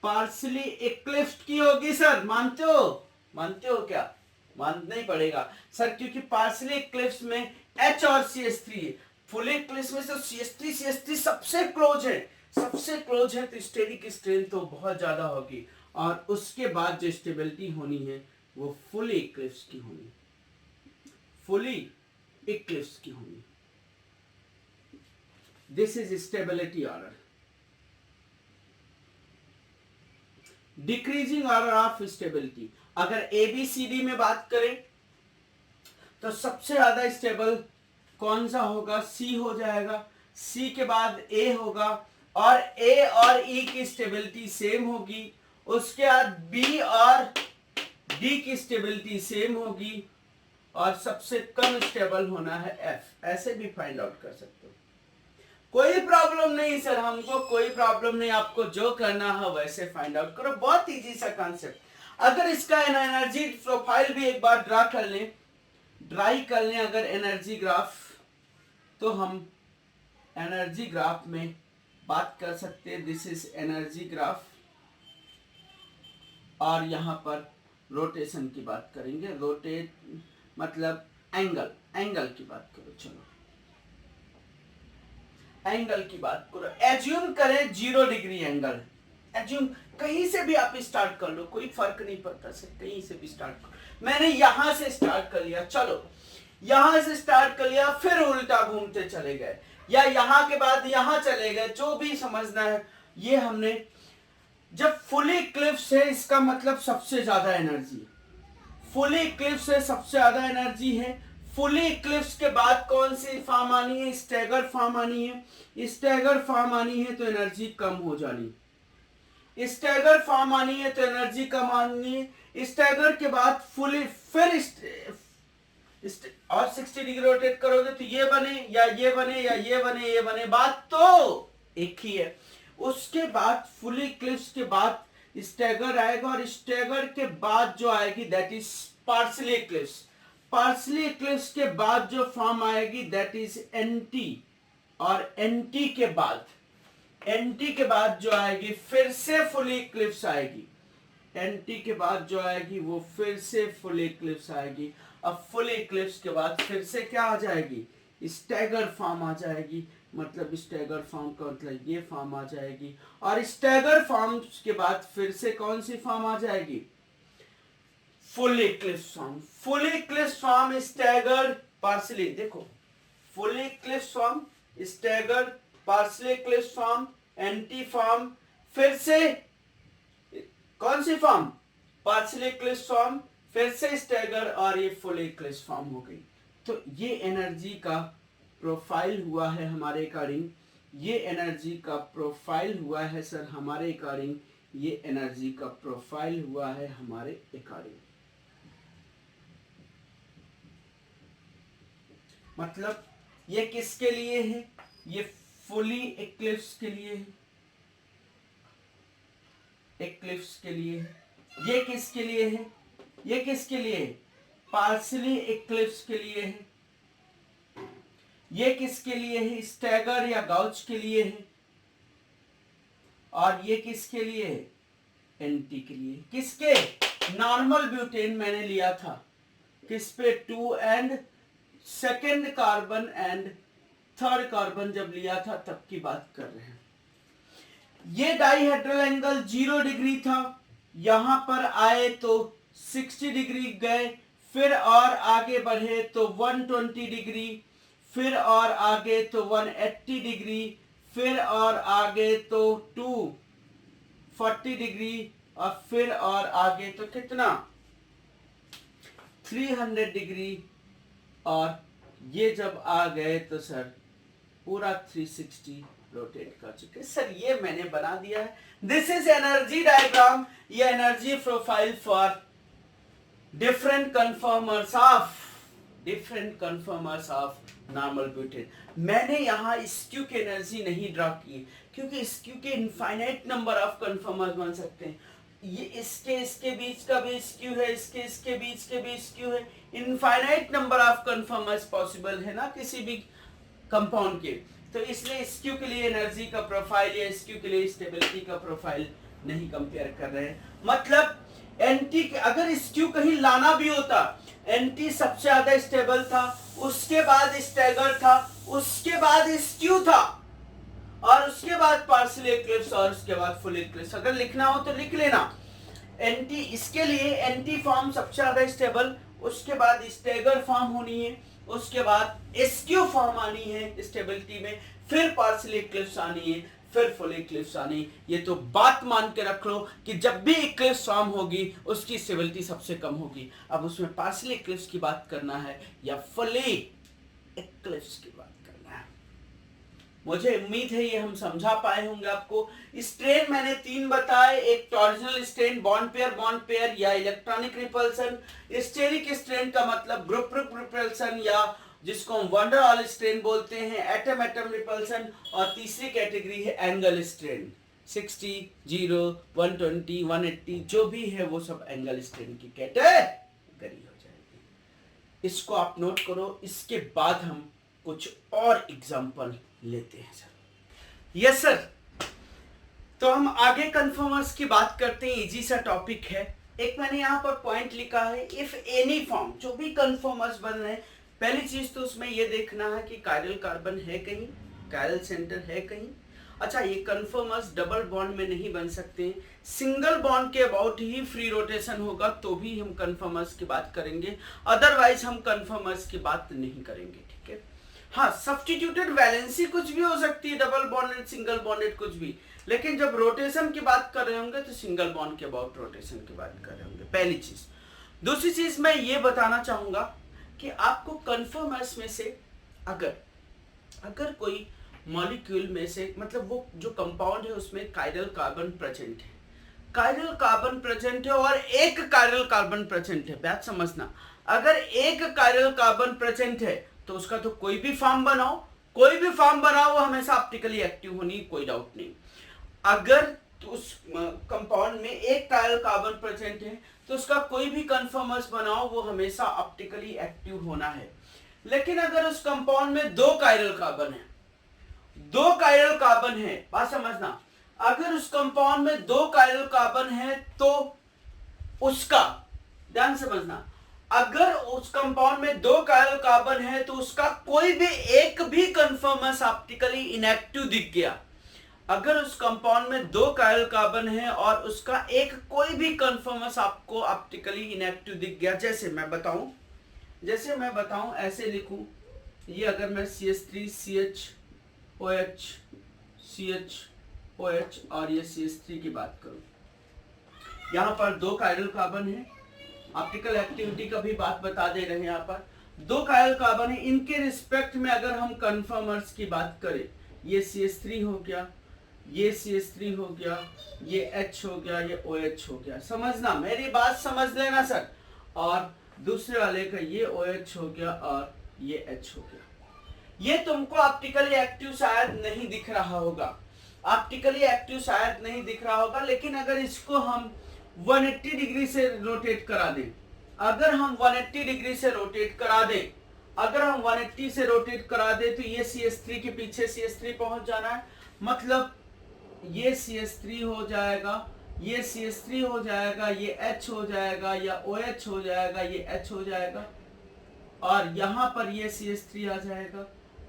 पार्शियली एक्लिप्स्ड की होगी सर, मानते हो क्या, मानना ही पड़ेगा सर, क्योंकि पार्शियली एक्लिप्स में H और CH3 है, फुली एक्लिप्स में तो CH3 सबसे क्लोज है, तो स्टेरिक स्ट्रेन तो बहुत ज्यादा होगी, और उसके बाद जो स्टेबिलिटी होनी है वो फुली इक्लिप्स की होनी, this is stability order. Decreasing order of stability, अगर ABCD में बात करें तो सबसे ज्यादा स्टेबल कौन सा होगा, C हो जाएगा, C के बाद A होगा, और A और E की स्टेबिलिटी सेम होगी, उसके बाद B और D की स्टेबिलिटी सेम होगी, और सबसे कम स्टेबल होना है F। ऐसे भी फाइंड आउट कर सकते हो, कोई प्रॉब्लम नहीं सर, हमको कोई प्रॉब्लम नहीं, आपको जो करना है वैसे फाइंड आउट करो, बहुत इजी सा कॉन्सेप्ट। अगर इसका एनर्जी प्रोफाइल भी एक बार ड्राई कर लें अगर एनर्जी ग्राफ, तो हम एनर्जी ग्राफ में बात कर सकते हैं, दिस इज एनर्जी ग्राफ, और यहां पर रोटेशन की बात करेंगे, रोटेट मतलब एंगल की बात करो, चलो एंगल की बात करो, एज्यूम करें 0 डिग्री एंगल, एज्यूम कहीं से भी आप स्टार्ट कर लो, कोई फर्क नहीं पड़ता सर, कहीं से भी स्टार्ट कर। मैंने यहां से स्टार्ट कर लिया, चलो यहां से स्टार्ट कर लिया, फिर उल्टा घूमते चले गए, या यहां के बाद यहां चले गए, जो भी समझना है। ये हमने जब फुली इक्लिप्स है, इसका मतलब सबसे ज्यादा एनर्जी, फुली इक्लिप्स है सबसे ज्यादा एनर्जी है। फुली इक्लिप्स के बाद कौन सी फॉर्म आनी है? स्टैगर फॉर्म आनी है। स्टैगर फॉर्म आनी है तो एनर्जी कम हो जानी, स्टैगर फॉर्म आनी है तो एनर्जी कम आनी है। स्टैगर के बाद फुली फिर और 60 डिग्री रोटेट करोगे तो ये बने या ये बने या ये बने, ये बने, बात तो एक ही है। उसके बाद फुली इक्लिप्स के बाद स्टैगर आएगा, और स्टैगर के बाद जो आएगी that is partially Eclipse. Partially Eclipse के बाद जो फॉर्म आएगी दैट इज एंटी, और एंटी के बाद जो आएगी फिर से फुली इक्लिप्स आएगी। एंटी के बाद जो आएगी वो फिर से फुली इक्लिप्स आएगी। अब फुली इक्लिप्स के बाद फिर से क्या आ जाएगी? स्टैगर फॉर्म आ जाएगी। मतलब स्टैगर फॉर्म का मतलब ये फॉर्म आ जाएगी, और स्टैगर फॉर्म के बाद फिर से कौन सी फॉर्म आ जाएगी? Fully eclipse form. Fully eclipse form, stagger, partially, देखो fully eclipse form, stagger, partially eclipse form, anti form, फिर से कौन सी फॉर्म? पार्शियली इक्लिप्स फॉर्म, फिर से स्टैगर, और ये फुली इक्लिप्स फॉर्म हो गई। तो ये एनर्जी का प्रोफाइल हुआ है हमारे अकॉर्डिंग, ये एनर्जी का प्रोफाइल हुआ है सर हमारे अकॉर्डिंग, ये एनर्जी का प्रोफाइल हुआ है हमारे अकॉर्डिंग। मतलब ये किसके लिए है? ये फुली इक्लिप्स के लिए है, इक्लिप्स के लिए है। ये किसके लिए है? ये किसके लिए है? पार्शियली इक्लिप्स के लिए है। ये किसके लिए है? स्टैगर या गाउच के लिए है। और ये किसके लिए है? एंटी के लिए। किसके? नॉर्मल ब्यूटेन मैंने लिया था किस पे? 2 and second carbon and third carbon जब लिया था तब की बात कर रहे हैं। ये डाइहेड्रल एंगल 0 डिग्री था, यहां पर आए तो 60 डिग्री गए, फिर और आगे बढ़े तो 120 डिग्री, फिर और आगे तो 180 डिग्री, फिर और आगे तो 240 डिग्री, और फिर और आगे तो कितना? 300 डिग्री। और ये जब आ गए तो सर पूरा 360 रोटेट कर चुके। सर ये मैंने बना दिया है, दिस इज एनर्जी डायग्राम, ये energy profile for different conformers of normal butane. मैंने यहाँ स्क्यू की एनर्जी नहीं ड्रॉ की क्योंकि स्क्यू के इनफाइनाइट नंबर ऑफ कन्फर्मर्स बन सकते हैं। ये इसके बीच का भी स्क्यू है, इसके बीच के भी स्क्यू है, infinite number of conformers possible है ना किसी भी कंपाउंड के। तो इसलिए स्क्यू के लिए एनर्जी का प्रोफाइल या स्क्यू के लिए स्टेबिलिटी का प्रोफाइल नहीं कंपेयर कर रहे हैं। मतलब एंटी अगर स्क्यू कहीं लाना भी होता, एंटी सबसे ज्यादा स्टेबल था, उसके बाद स्टैगर था, उसके बाद स्क्यू था, और उसके बाद पार्शियल इक्लिप्स, और उसके बाद फुल इक्लिप्स। अगर लिखना हो तो लिख लेना। एंटी, इसके लिए एंटी फॉर्म सबसे ज्यादा स्टेबल, उसके बाद स्टैगर फॉर्म होनी है, उसके बाद स्क्यू फॉर्म आनी है स्टेबिलिटी में, फिर पार्शियल इक्लिप्स आनी है, फिर फुल इक्लिप्स आनी। ये तो बात मान के रख लो कि जब भी इक्लिप्स फॉर्म होगी उसकी स्टेबिलिटी सबसे कम होगी। अब उसमें पार्शियल इक्लिप्स की बात करना है या फुली इक्लिप्स की बात करना है। मुझे उम्मीद है ये हम समझा पाए होंगे आपको। स्ट्रेन मैंने 3 बताए, एक टॉर्जनल स्ट्रेन, बॉन्ड पेयर या इलेक्ट्रॉनिक रिपल्सन। स्टेरिक स्ट्रेन का मतलब ग्रुप रिपल्सन या जिसको हम वंडर ऑल स्ट्रेन बोलते हैं, एटम रिपल्सन। और तीसरी कैटेगरी है एंगल स्ट्रेन, 60, 0, 120, 180 जो भी है वो सब एंगल स्ट्रेन की कैटेगरी हो जाएगी। इसको आप नोट करो। इसके बाद हम कुछ और एग्जांपल लेते हैं सर। यस सर, तो हम आगे कन्फर्मर्स की बात करते हैं। इजी सा टॉपिक है। एक मैंने यहाँ पर पॉइंट लिखा है, इफ एनी फॉर्म, जो भी कन्फर्मर्स बन रहे हैं, पहली चीज तो उसमें ये देखना है कि कायरल कार्बन है कहीं, कायरल सेंटर है कहीं। अच्छा, ये कन्फर्मर्स डबल बॉन्ड में नहीं बन सकते हैं, सिंगल बॉन्ड के अबाउट ही फ्री रोटेशन होगा तो भी हम कन्फर्मर्स की बात करेंगे, अदरवाइज हम कन्फर्मर्स की बात नहीं करेंगे, ठीक है। हाँ, सब्स्टिट्यूटेड वैलेंसी कुछ भी हो सकती है, डबल बॉन्डेड, सिंगल बॉन्डेड, कुछ भी, लेकिन जब रोटेशन की बात कर रहे होंगे तो सिंगल बॉन्ड के अबाउट रोटेशन की बात कर रहे होंगे, पहली चीज। दूसरी चीज मैं ये बताना चाहूंगा कि आपको कन्फर्मर्स में से अगर कोई मॉलिक्यूल में से, मतलब वो जो कंपाउंड है उसमें कायरल कार्बन प्रेजेंट है, कायरल कार्बन प्रेजेंट है और एक कायरल कार्बन प्रेजेंट है, बात समझना, अगर एक कायरल कार्बन प्रेजेंट है तो उसका तो कोई भी फॉर्म बनाओ, कोई भी फॉर्म बनाओ, वो हमेशा ऑप्टिकली एक्टिव होनी, कोई डाउट नहीं। अगर तो उस कंपाउंड में एक कायरल कार्बन प्रेजेंट है तो उसका कोई भी कन्फर्मर्स बनाओ, वो हमेशा ऑप्टिकली एक्टिव होना है। लेकिन अगर उस कंपाउंड में दो कायरल कार्बन है, दो कायरल कार्बन है, बात समझना, अगर उस कंपाउंड में दो कायरल कार्बन है तो उसका, ध्यान समझना, अगर उस कंपाउंड में दो कायरल कार्बन है तो उसका कोई भी एक भी कन्फर्मर्स ऑप्टिकली इनएक्टिव दिख गया, अगर उस कंपाउंड में दो कायरल कार्बन है और उसका एक कोई भी कन्फर्मर्स आपको ऑप्टिकली इनएक्टिव दिख गया, जैसे मैं बताऊं ऐसे लिखूं, ये अगर मैं CH3 CHOH CHOH और ये CH3 की बात करूं, यहां पर दो कायरल कार्बन है, ऑप्टिकल एक्टिविटी का भी बात बता दे रहे हैं, यहां पर दो कायरल कार्बन है, इनके रिस्पेक्ट में अगर हम कन्फर्मर्स की बात करें, ये CH3 हो गया, ये CH3 हो गया, ये H हो गया, ये OH हो गया, समझना, मेरी बात समझ लेना सर, और दूसरे वाले का ये OH हो गया और ये H हो गया। ये तुमको ऑप्टिकली एक्टिव शायद नहीं दिख रहा होगा, ऑप्टिकली एक्टिव शायद नहीं दिख रहा होगा, लेकिन अगर इसको हम 180 डिग्री से रोटेट करा दें, अगर हम 180 डिग्री से रोटेट करा दें, अगर हम 180 से रोटेट करा दें तो ये CH3 के पीछे CH3 पहुंच जाना है, मतलब ये CH3 हो जाएगा, ये CH3 हो जाएगा, ये H हो जाएगा, या OH हो जाएगा, ये H हो जाएगा, और यहां पर ये CH3 आ जाएगा,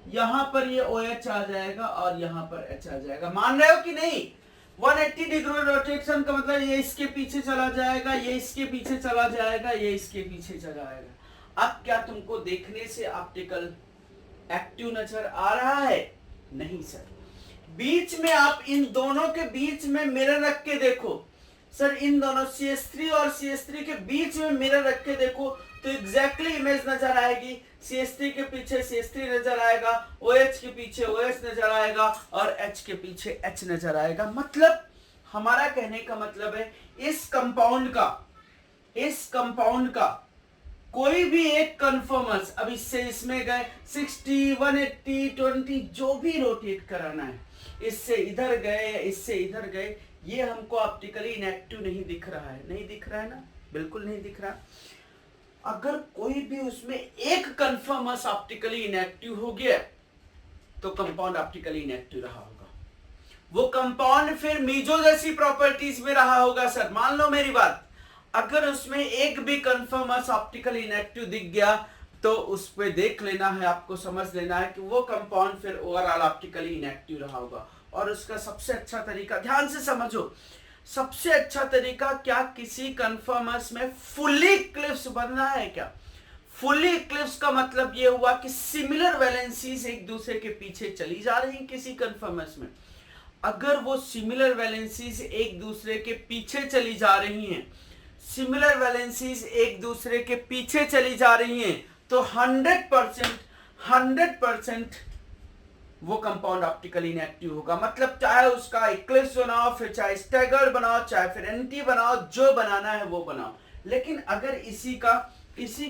यहां पर ये OH आ जाएगा और यहां पर H आ जाएगा। मान रहे हो कि नहीं? 180 डिग्री रोटेशन का मतलब ये इसके पीछे चला जाएगा, ये इसके पीछे चला जाएगा, ये इसके पीछे चला जाएगा। अब क्या तुमको देखने से ऑप्टिकल एक्टिव नजर आ रहा है? नहीं सर। बीच में आप इन दोनों के बीच में मिरर रख के देखो सर, इन दोनों CH3 और CH3 के बीच में मिरर रख के देखो तो एग्जैक्टली इमेज नजर आएगी। CH3 के पीछे CH3 नजर आएगा, OH के पीछे OH नजर आएगा और H के पीछे H नजर आएगा। मतलब हमारा कहने का मतलब है इस कंपाउंड का कोई भी एक कन्फर्मर्स, अब इससे इसमें गए 60, 180, 20 जो भी रोटेट कराना है, इससे इधर गए, इससे इधर गए, ये हमको ऑप्टिकली इनएक्टिव नहीं दिख रहा है। नहीं दिख रहा है ना, बिल्कुल नहीं दिख रहा। अगर कोई भी उसमें एक कन्फर्मर्स ऑप्टिकली इनएक्टिव हो गया तो कंपाउंड ऑप्टिकली इनएक्टिव रहा होगा, वो कंपाउंड फिर मीजो जैसी प्रॉपर्टीज में रहा होगा। सर मान लो मेरी बात, अगर उसमें एक भी कन्फर्मर्स ऑप्टिकली इनएक्टिव दिख गया तो उस पे देख लेना है, आपको समझ लेना है कि वो कंपाउंड फिर ओवरऑल ऑप्टिकली इनएक्टिव रहा होगा। और उसका सबसे अच्छा तरीका, ध्यान से समझो, सबसे अच्छा तरीका क्या, किसी कन्फर्मर्स में फुली इक्लिप्स बनना है क्या? फुली इक्लिप्स का मतलब ये हुआ कि सिमिलर वैलेंसीज एक दूसरे के पीछे चली जा रही हैं किसी कन्फर्मर्स में। अगर वो सिमिलर वैलेंसीज एक दूसरे के पीछे चली जा रही हैं, सिमिलर वैलेंसीज एक दूसरे के पीछे चली जा रही हैं तो 100% वो कंपाउंड ऑप्टिकली इनएक्टिव होगा। मतलब चाहे उसका इक्लिप्स बनाओ, फिर चाहे स्टैगर्ड बनाओ, चाहे फिर एंटी बनाओ, जो बनाना है वो बनाओ। लेकिन अगर इसी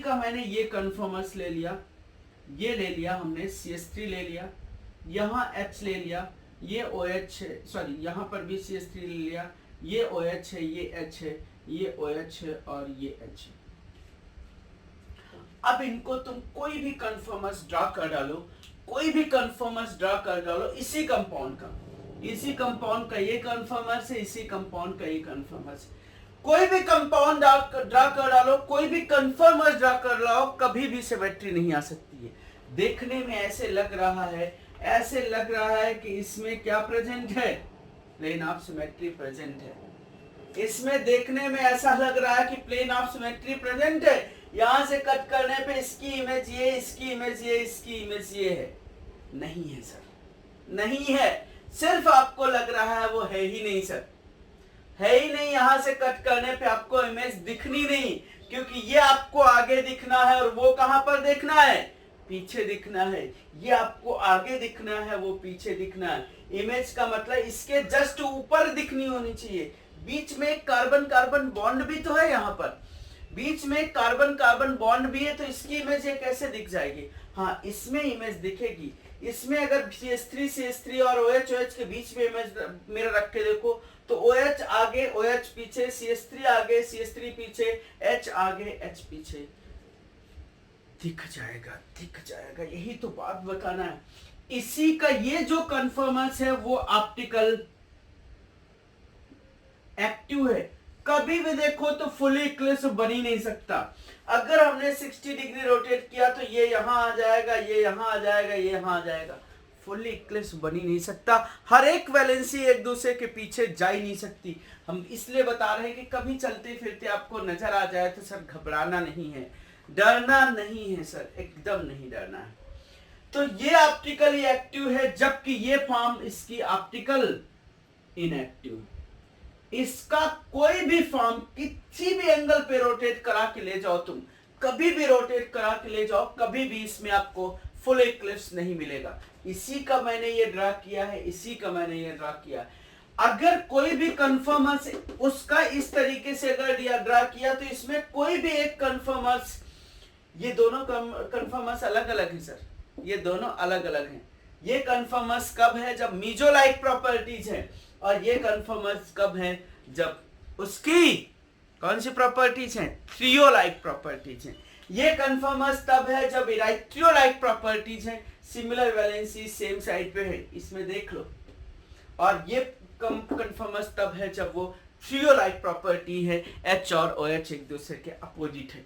का मैंने ये कन्फर्मर्स ले लिया, ये ले लिया हमने, CH3 ले लिया, यहाँ H ले लिया, ये OH है, सॉरी यहाँ पर भी CH3 ले लिया, ये OH है, ये H है, ये OH है और ये H है। अब इनको तुम कोई भी कन्फर्मर्स ड्रा कर डालो, कोई भी कन्फर्मर्स ड्रा कर डालो, इसी कंपाउंड का ये कन्फर्मर्स है, इसी कंपाउंड का ये कन्फर्मर्स है। कोई भी कंपाउंड ड्रा कर डालो, कोई भी कन्फर्मर्स ड्रा कर डालो, कभी भी सिमेट्री नहीं आ सकती है। देखने में ऐसे लग रहा है, ऐसे लग रहा है कि इसमें क्या प्रेजेंट है, प्लेन ऑफ सिमेट्री प्रेजेंट है। इसमें देखने में ऐसा लग रहा है कि प्लेन ऑफ सिमेट्री प्रेजेंट है। यहां से कट करने पे इसकी इमेज ये, इसकी इमेज ये, इसकी इमेज ये है। नहीं है सर, नहीं है। सिर्फ आपको लग रहा है, वो है ही नहीं सर, है ही नहीं। यहां से कट करने पे आपको इमेज दिखनी नहीं, क्योंकि ये आपको आगे दिखना है और वो कहां पर देखना है, पीछे दिखना है। ये आपको आगे दिखना है, वो पीछे दिखना है। इमेज का मतलब इसके जस्ट ऊपर दिखनी होनी चाहिए। बीच में कार्बन कार्बन बॉन्ड भी तो है, यहाँ पर बीच में कार्बन कार्बन बॉन्ड भी है, तो इसकी इमेज ये कैसे दिख जाएगी? हाँ, इसमें इमेज दिखेगी। इसमें अगर CH3 और OH के बीच में इमेज मेरा रख के देखो, तो OH आगे, OH पीछे, CH3 आगे, CH3 पीछे, H आगे, H पीछे, दिख जाएगा, दिख जाएगा। यही तो बात बताना है। इसी का ये जो कन्फर्मेंस है वो ऑप्टिकल एक्टिव है। कभी भी देखो तो फुली इक्लिप्स बन ही नहीं सकता। अगर हमने 60 डिग्री रोटेट किया तो ये यहां आ जाएगा, ये यहां आ जाएगा, ये यहां आ जाएगा। फुली इक्लिप्स बन ही नहीं सकता। हर एक वैलेंसी एक दूसरे के पीछे जा ही नहीं सकती। हम इसलिए बता रहे हैं कि कभी चलते फिरते आपको नजर आ जाए तो सर घबराना नहीं है, डरना नहीं है सर, एकदम नहीं डरना है। तो ये ऑप्टिकली एक्टिव है, जबकि ये फॉर्म इसकी ऑप्टिकल इनएक्टिव। इसका कोई भी फॉर्म किसी भी एंगल पे रोटेट करा के ले जाओ, तुम कभी भी रोटेट करा के ले जाओ, कभी भी इसमें आपको फुल इक्लिप्स नहीं मिलेगा। इसी का मैंने ये ड्रा किया है, इसी का मैंने ये ड्रा किया। अगर कोई भी कन्फर्मर्स उसका इस तरीके से अगर ड्रा किया तो इसमें कोई भी एक कन्फर्मर्स, ये दोनों कन्फर्मर्स अलग अलग है सर, ये दोनों अलग अलग हैं। ये कन्फर्मर्स कब है? जब मीजो लाइक प्रॉपर्टीज है। और ये कन्फर्मर्स कब है? जब उसकी कौन सी प्रॉपर्टीज हैं? ट्रियो लाइक प्रॉपर्टीज हैं। ये कन्फर्मर्स तब है जब ट्रियो लाइक प्रॉपर्टीज हैं, सिमिलर वैलेंसी सेम साइड पे है, इसमें देख लो। और ये कन्फर्मर्स तब है जब वो ट्रियो लाइक प्रॉपर्टी है, H और OH एक दूसरे के अपोजिट है।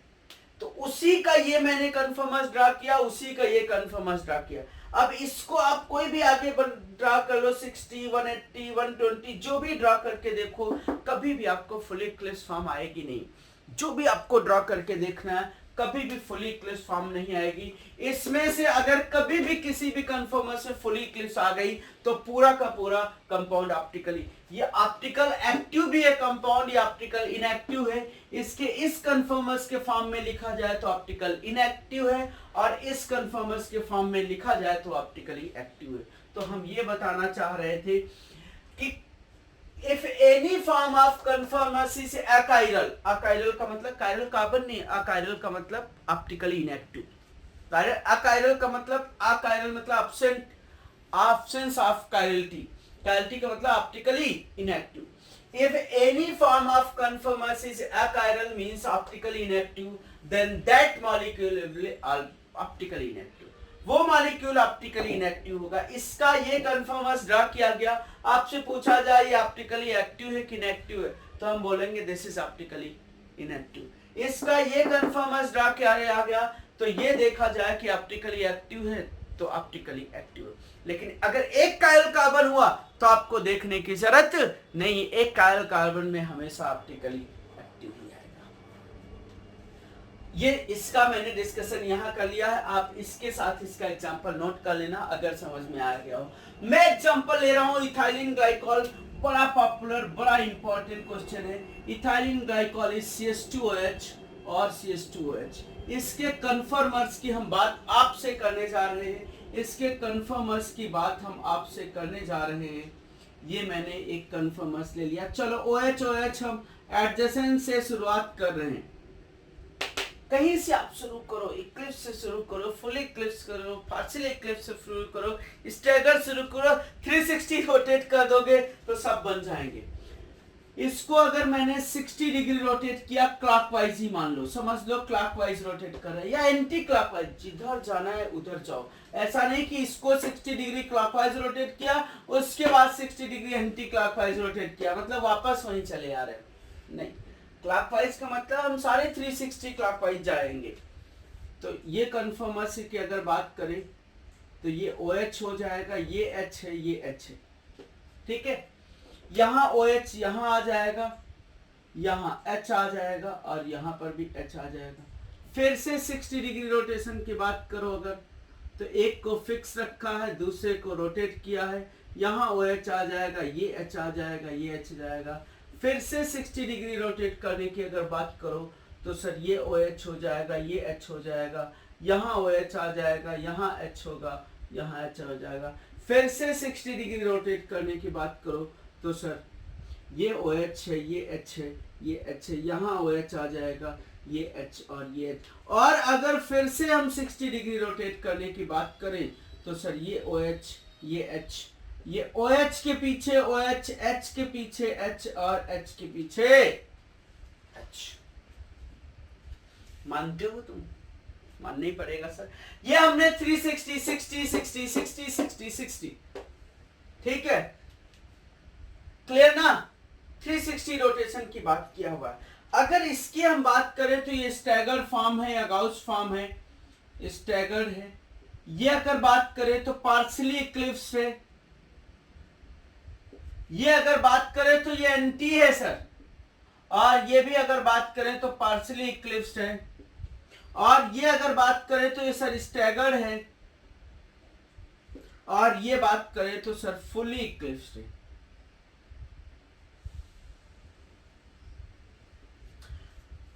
तो उसी का ये मैंने कन्फर्मर्स ड्रा किया, उसी का ये कन्फर्मर्स ड्रा किया। अब इसको आप कोई भी आगे ड्रा कर लो, 60, 180, 120, जो भी ड्रा करके देखो, कभी भी आपको फुल इक्लिप्स फॉर्म आएगी नहीं। जो भी आपको ड्रा करके देखना है, कभी भी फुली इक्लिप्स फॉर्म नहीं आएगी। इसमें से अगर कभी भी किसी भी कन्फर्मर से फुली इक्लिप्स आ गई तो पूरा का पूरा कंपाउंड ऑप्टिकली, ये ऑप्टिकल एक्टिव भी है कंपाउंड, ये ऑप्टिकल इनएक्टिव है। इसके इस कन्फर्मर्स के फॉर्म में लिखा जाए तो ऑप्टिकल इनएक्टिव है, और इस कन्फर्मर्स के फॉर्म में लिखा जाए तो ऑप्टिकली एक्टिव है। तो हम ये बताना चाह रहे थे कि if any form of conformance is achiral, achiral का मतलब chiral कार्बन नहीं, achiral का मतलब optically inactive, achiral का मतलब achiral मतलब absence of chirality, chirality का मतलब optically inactive. If any form of conformance is achiral means optically inactive, then that molecule will be optically inactive. वो मॉलिक्यूल ऑप्टिकली इनएक्टिव होगा। इसका ये कन्फर्मर्स ड्रा किया गया। आपसे पूछा जाए ये ऑप्टिकली एक्टिव है कि इनएक्टिव है, तो हम बोलेंगे दिस इज ऑप्टिकली इनएक्टिव। इसका ये कन्फर्मर्स ड्रा किया गया, तो ये देखा जाए कि ऑप्टिकली एक्टिव है तो ऑप्टिकली एक्टिव है। लेकिन अगर एक कायल कार्बन हुआ तो आपको देखने की जरूरत नहीं, एक कायल कार्बन में हमेशा ऑप्टिकली एक्टिव ही आएगा। ये इसका मैंने डिस्कशन यहाँ कर लिया है। आप इसके साथ इसका एग्जांपल नोट कर लेना अगर समझ में आ गया हो। मैं एग्जांपल ले रहा हूँ इथाइलिन ग्लाइकॉल, बड़ा पॉपुलर, बड़ा इंपॉर्टेंट क्वेश्चन है। इथाइलिन ग्लाइकॉल इज CH2OH और CH2OH। इसके कन्फर्मर्स की हम बात आपसे करने जा रहे हैं, इसके कन्फर्मर्स की बात हम आपसे करने जा रहे हैं। ये मैंने एक कन्फर्मर्स ले लिया। चलो OH हम एडजेसेंट से शुरुआत कर रहे हैं। कहीं से आप शुरू करो, इक्लिप्स से शुरू करो, फुल इक्लिप्स करो, पार्शियल इक्लिप्स से शुरू करो, स्टैगर शुरू करो, 360 रोटेट कर दोगे तो सब बन जाएंगे। इसको अगर मैंने 60 डिग्री रोटेट किया, क्लॉकवाइज ही मान लो, समझ लो क्लॉकवाइज रोटेट कर रहा है या एंटी क्लॉकवाइज, जिधर जाना है उधर जाओ। ऐसा नहीं कि इसको 60 डिग्री क्लॉकवाइज रोटेट किया उसके बाद 60 डिग्री एंटी क्लॉकवाइज रोटेट किया, मतलब वापस वहीं चले आ रहे हैं, नहीं। क्लॉकवाइज का मतलब हम सारे 360 क्लॉकवाइज जाएंगे। तो ये कन्फर्मर्स की अगर बात करें तो ये OH हो जाएगा, ये H है, ये H है, ठीक है। यहाँ OH यहाँ आ जाएगा, यहाँ H आ जाएगा और यहाँ पर भी H आ जाएगा। फिर से 60 डिग्री रोटेशन की बात करो अगर, तो एक को फिक्स रखा है, दूसरे को रोटेट किया है, यहाँ OH आ जाएगा, ये H आ जाएगा, ये H जाएगा। फिर से 60 डिग्री रोटेट करने की अगर बात करो तो सर ये OH हो जाएगा, ये H हो जाएगा, यहाँ OH आ जाएगा, यहाँ H होगा, यहाँ H हो जाएगा। फिर से 60 डिग्री रोटेट करने की बात करो तो सर ये OH है, ये H है, ये H है, यहाँ OH आ जाएगा, ये H और ये H। और अगर फिर से हम 60 डिग्री रोटेट करने की बात करें तो सर ये OH, ये H, ये OH के पीछे OH, H के पीछे H और H के पीछे H। मानते हो तुम? मानना ही पड़ेगा सर। ये हमने 360 60 60 60 60 60, ठीक है, क्लियर ना? 360 रोटेशन की बात किया हुआ है। अगर इसकी हम बात करें तो ये स्टैगर्ड फॉर्म है या गाउस फॉर्म है, स्टैगर्ड है। ये अगर बात करें तो पार्शियली इक्लिप्स है। ये अगर बात करें तो ये एंटी है सर, और ये भी अगर बात करें तो पार्शियली इक्लिप्स्ड है। और ये अगर बात करें तो ये सर स्टैगर्ड है, और ये बात करें तो सर फुली इक्लिप्स्ड है।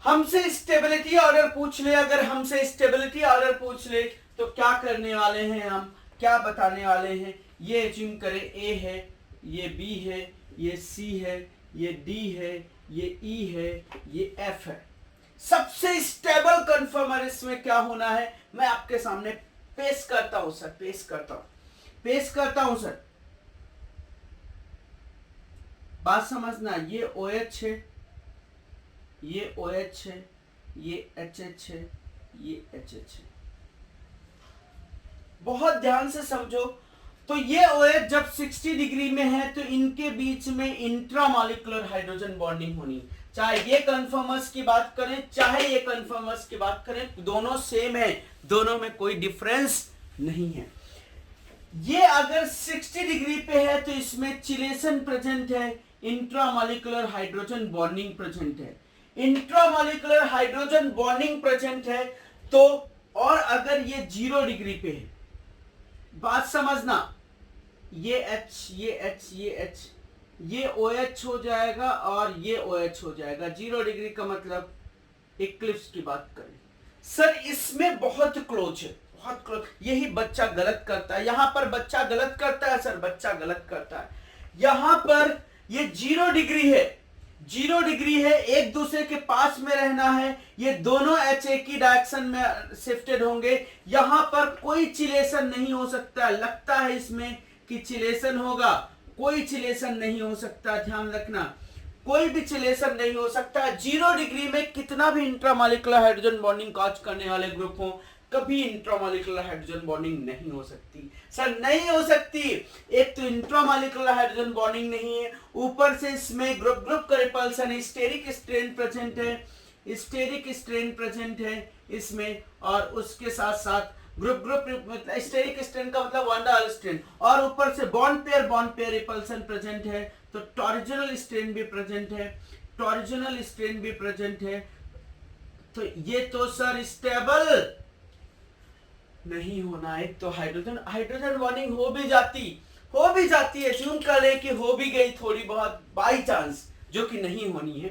हमसे स्टेबिलिटी ऑर्डर पूछ ले, अगर हमसे स्टेबिलिटी ऑर्डर पूछ ले तो क्या करने वाले हैं हम, क्या बताने वाले हैं? ये एज्यूम करें ए है, ये बी है, ये सी है, ये डी है, ये ई है, ये एफ है। सबसे स्टेबल कन्फर्मर इसमें क्या होना है मैं आपके सामने पेश करता हूं सर, पेश करता हूं सर। बात समझना, ये OH है, ये OH है, ये HH है, ये HH है। बहुत ध्यान से समझो। तो ये OH जब 60 डिग्री में है तो इनके बीच में इंट्रामॉलिक्यूलर हाइड्रोजन बॉन्डिंग होनी है। चाहे ये कन्फर्मर्स की बात करें, चाहे ये कन्फर्मर्स की बात करें, दोनों सेम है, दोनों में कोई डिफरेंस नहीं है। ये अगर 60 डिग्री पे है तो इसमें चिलेशन प्रेजेंट है, इंट्रामॉलिक्यूलर हाइड्रोजन बॉन्डिंग प्रेजेंट है। इंट्रामॉलिक्यूलर हाइड्रोजन बॉन्डिंग प्रेजेंट है तो, और अगर ये 0 डिग्री पे है, बात समझना, ये H, ये H, ये H, ये OH हो जाएगा और ये OH हो जाएगा। 0 डिग्री का मतलब इक्लिप्स की बात करें सर, इसमें बहुत क्लोज है, बहुत क्लोज। यही बच्चा गलत करता है, यहां पर बच्चा गलत करता है सर, बच्चा गलत करता है। यहां पर ये 0 डिग्री है, 0 डिग्री है, एक दूसरे के पास में रहना है, ये दोनों H एक ही डायरेक्शन में शिफ्टेड होंगे। यहां पर कोई चिलेशन नहीं हो सकता, लगता है इसमें कि चिलेशन होगा, कोई चिलेशन नहीं हो सकता, ध्यान रखना, कोई भी चिलेशन नहीं हो सकता। 0 डिग्री में कितना भी इंट्रामॉलिक्यूलर हाइड्रोजन बॉन्डिंग कॉज करने वाले ग्रुप हो, कभी इंट्रामॉलिक्यूलर हाइड्रोजन बॉन्डिंग नहीं हो सकती सर, नहीं हो सकती। एक तो इंट्रामॉलिक्यूलर हाइड्रोजन बॉन्डिंग नहीं है, ऊपर से इसमें ग्रुप ग्रुप का रिपल्सन है, स्टेरिक स्ट्रेन प्रेजेंट है, स्टेरिक स्ट्रेन प्रेजेंट है इसमें, और उसके साथ साथ ग्रुप ग्रुप स्टेरिक स्ट्रेन का मतलब वन डायल स्ट्रेन, और ऊपर से बॉन्ड पेयर रिपल्सन प्रेजेंट है, तो टॉरिजिनल स्ट्रेन भी प्रेजेंट है, टॉरिजिनल स्ट्रेन भी प्रेजेंट है। तो ये तो सर स्टेबल नहीं होना। एक तो हाइड्रोजन बॉन्डिंग हो भी जाती है, यूं कर ले कि हो भी गई थोड़ी बहुत बाई चांस, जो कि नहीं होनी है,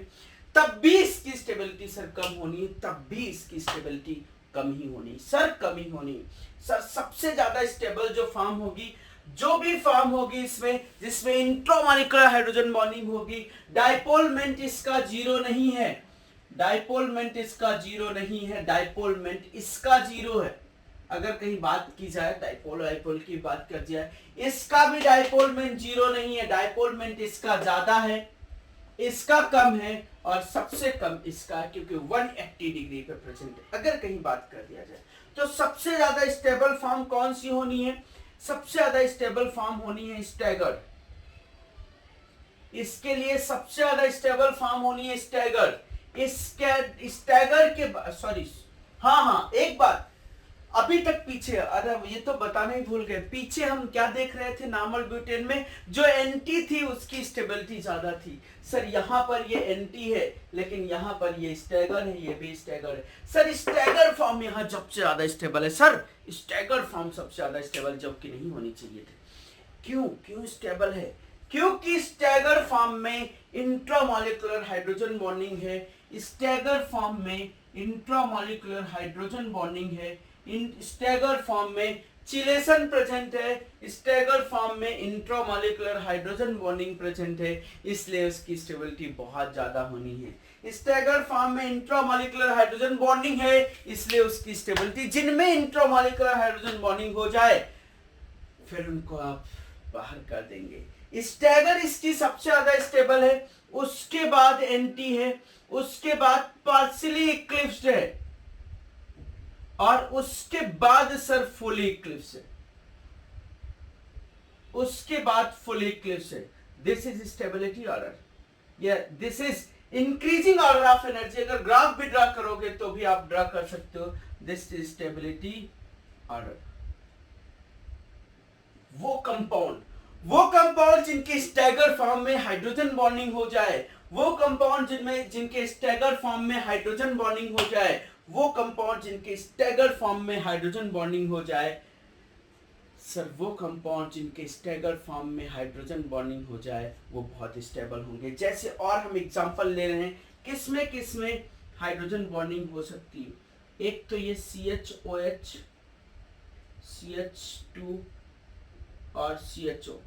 तब भी इसकी स्टेबिलिटी सर कम होनी है, तब भी इसकी स्टेबिलिटी कम ही होनी सर, कम ही होनी सर। सबसे ज्यादा स्टेबल जो फॉर्म होगी, जो भी फॉर्म होगी इसमें, जिसमें इंट्रामॉलिक्यूलर हाइड्रोजन बॉन्डिंग होगी, डायपोलमेंट इसका 0 नहीं है, डायपोलमेंट इसका 0 नहीं है, डायपोलमेंट इसका 0 है। अगर कहीं बात की जाए डायपोल की बात कर जाए, इसका भी डायपोलमेंट 0 नहीं है, डायपोलमेंट इसका ज्यादा है, इसका कम है, और सबसे कम इसका है, क्योंकि 180 डिग्री पे प्रेजेंट है। अगर कहीं बात कर दिया जाए तो सबसे ज्यादा स्टेबल फॉर्म कौन सी होनी है? सबसे ज्यादा स्टेबल फॉर्म होनी है स्टैगर्ड। इसके लिए सबसे ज्यादा स्टेबल फॉर्म होनी है स्टैगर्ड। स्टैगर के सॉरी, हाँ एक बात, अभी तक पीछे, अरे ये तो बताना ही भूल गए, पीछे हम क्या देख रहे थे, नॉर्मल ब्यूटेन में जो एंटी थी उसकी स्टेबिलिटी ज्यादा थी। सर यहाँ पर ये एंटी है लेकिन यहाँ पर ये स्टैगर है, ये भी स्टैगर है। सर स्टैगर फॉर्म यहाँ सबसे ज्यादा स्टेबल है। सर स्टैगर फॉर्म सबसे ज्यादा स्टेबल जबकि नहीं होनी चाहिए थे। क्यों स्टेबल है? क्योंकि स्टैगर फॉर्म में इंट्रामॉलिक्यूलर हाइड्रोजन बॉन्डिंग है, स्टैगर फॉर्म में इंट्रामॉलिक्यूलर हाइड्रोजन बॉन्डिंग है, स्टैगर फॉर्म में चिलेशन प्रेजेंट है, स्टैगर फॉर्म में इंट्रामॉलिक्यूलर हाइड्रोजन बॉन्डिंग प्रेजेंट है, इसलिए उसकी स्टेबिलिटी बहुत ज्यादा होनी है। स्टैगर फॉर्म में इंट्रामॉलिक्यूलर हाइड्रोजन बॉन्डिंग है इसलिए उसकी स्टेबिलिटी, जिनमें इंट्रामॉलिक्यूलर हाइड्रोजन बॉन्डिंग हो जाए फिर उनको आप बाहर कर देंगे। स्टैगर इसकी सबसे ज्यादा स्टेबल है, उसके बाद एंटी है, उसके बाद पार्शियली इक्लिप्स्ड है और उसके बाद सर फुली इक्लिप्स है, उसके बाद फुली इक्लिप्स है। दिस इज स्टेबिलिटी ऑर्डर, या this is increasing order of energy. अगर ग्राफ भी ड्रा करोगे तो भी आप ड्रा कर सकते हो। This is stability order. वो कंपाउंड जिनके स्टैगर फॉर्म में हाइड्रोजन बॉन्डिंग हो जाए, वो कंपाउंड जिनके स्टैगर फॉर्म में हाइड्रोजन बॉन्डिंग हो जाए, वो कंपाउंड जिनके स्टैगर फॉर्म में हाइड्रोजन बॉन्डिंग हो जाए, सर वो कंपाउंड जिनके स्टैगर फॉर्म में हाइड्रोजन बॉन्डिंग हो जाए वो बहुत स्टेबल होंगे। जैसे और हम एग्जांपल ले रहे हैं किसमें हाइड्रोजन बॉन्डिंग हो सकती है। एक तो ये CHOH, CH2 और CHO।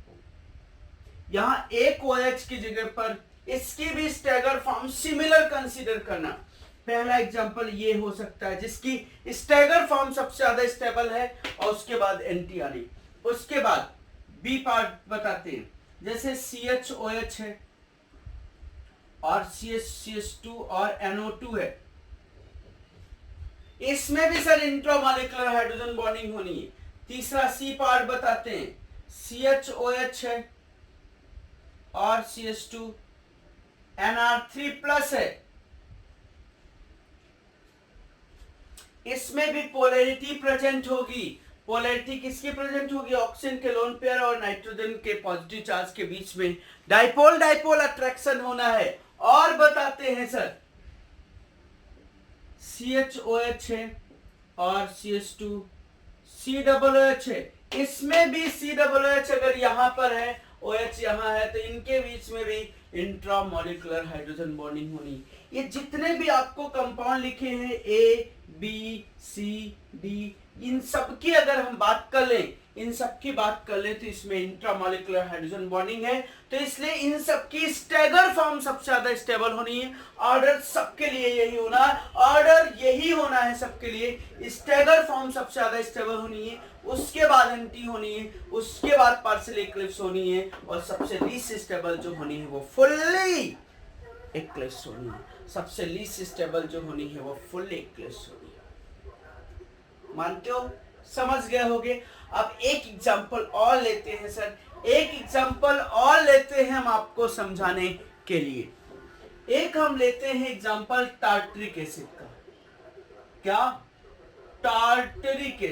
यहां एक OH की जगह पर इसकी भी स्टैगर फॉर्म सिमिलर कंसीडर करना। पहला एग्जांपल ये हो सकता है जिसकी स्टैगर फॉर्म सबसे ज्यादा स्टेबल है और उसके बाद एंटी आ रही। उसके बाद बी पार्ट बताते हैं, जैसे CHOH है और CH2 और NO2 है, इसमें भी सर इंट्रामॉलिक्यूलर हाइड्रोजन बॉन्डिंग होनी है। तीसरा सी पार्ट बताते हैं, CHOH है और CH2 NR3+ है, इसमें भी पोलैरिटी प्रेजेंट होगी। पोलैरिटी किसकी प्रेजेंट होगी? ऑक्सीजन के लोन पेयर और नाइट्रोजन के पॉजिटिव चार्ज के बीच में डाइपोल अट्रैक्शन होना है। और बताते हैं सर CHOH है और CH2 COOH है, इसमें भी COOH अगर यहां पर है, OH यहां है, तो इनके बीच में भी इंट्रामॉलिक्यूलर हाइड्रोजन बॉन्डिंग होनी। ये जितने भी आपको कंपाउंड लिखे हैं A, B, C, D, इन सब की अगर हम बात कर लें, तो इसमें इंट्रामॉलिक्यूलर हाइड्रोजन बॉन्डिंग है, तो इसलिए इन सब की स्टैगर फॉर्म सबसे ज्यादा स्टेबल होनी है। ऑर्डर सबके लिए यही होना है, सबके लिए स्टैगर फॉर्म सबसे ज्यादा स्टेबल होनी है, उसके बाद एंटी होनी है, उसके बाद पार्शियल इक्लिप्स होनी है और सबसे लीस्ट स्टेबल जो होनी है वो फुल्ली इक्लिप्स होनी है। सबसे लीस्ट स्टेबल जो होनी है वो फुल्ली इक्लिप्स होनी है। मानते हो? समझ गए होगे? अब एक एग्जांपल और लेते हैं सर, हम आपको समझाने के लिए। एक हम लेते हैं एग्जांपल टार्टरिक एसिड का। क्या? Tartaric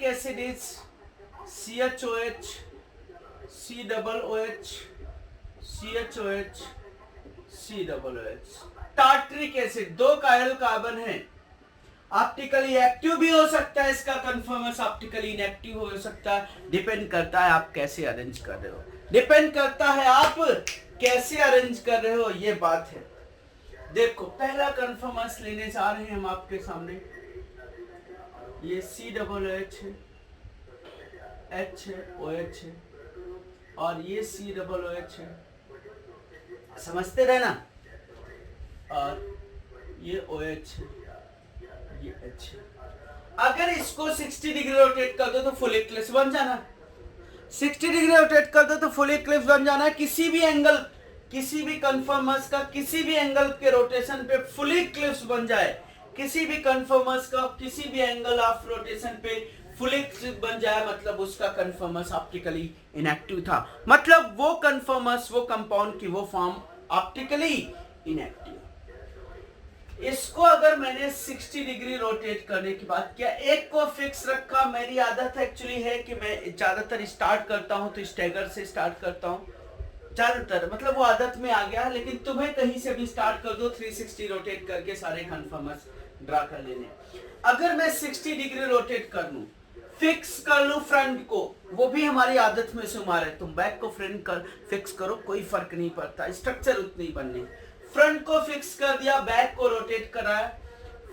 acid is CHOH, COOH, CHOH, COOH। Tartaric acid दो कायरल कार्बन है, ऑप्टिकली एक्टिव भी हो सकता है, इसका कन्फर्मस ऑप्टिकली इनएक्टिव हो सकता है। डिपेंड करता है आप कैसे अरेंज कर रहे हो, ये बात है। देखो पहला कन्फर्मस लेने जा रहे हैं हम आपके सामने, ये COOH है, H है, OH है और ये COOH है, समझते रहना, और ये OH है, ये H है। अगर इसको 60 डिग्री रोटेट कर दो तो फुल इक्लिप्स बन जाना। 60 डिग्री रोटेट कर दो तो फुल इक्लिप्स बन जाना। किसी भी एंगल, किसी भी कन्फर्मस का किसी भी एंगल के रोटेशन पे फुल इक्लिप्स बन जाए, किसी भी कन्फर्मस का किसी भी एंगल ऑफ रोटेशन पे फुल इक्लिप्स बन जाए, मतलब उसका कन्फर्मस ऑप्टिकली इनएक्टिव था, मतलब वो कन्फर्मस, वो कंपाउंड की वो फॉर्म ऑप्टिकली इनएक्टिव। इसको अगर मैंने 60 डिग्री रोटेट करने की बात किया, एक को फिक्स रखा। मेरी आदत एक्चुअली है कि मैं ज्यादातर स्टार्ट करता हूं तो स्टैगर से स्टार्ट करता हूं, ज्यादातर मतलब वो आदत में आ गया। लेकिन तुम्हें कहीं से भी स्टार्ट कर दो, 360 रोटेट करके सारे कन्फर्मर्स ड्रा कर लेने। अगर मैं 60 डिग्री रोटेट कर लूं, फिक्स कर लूं फ्रंट को, वो भी हमारी आदत में शुमार है। तुम बैक को फ्रंट कर फिक्स करो, कोई फर्क नहीं पड़ता, स्ट्रक्चर उतनी बननी। फ्रंट को फिक्स कर दिया, बैक को रोटेट कराया,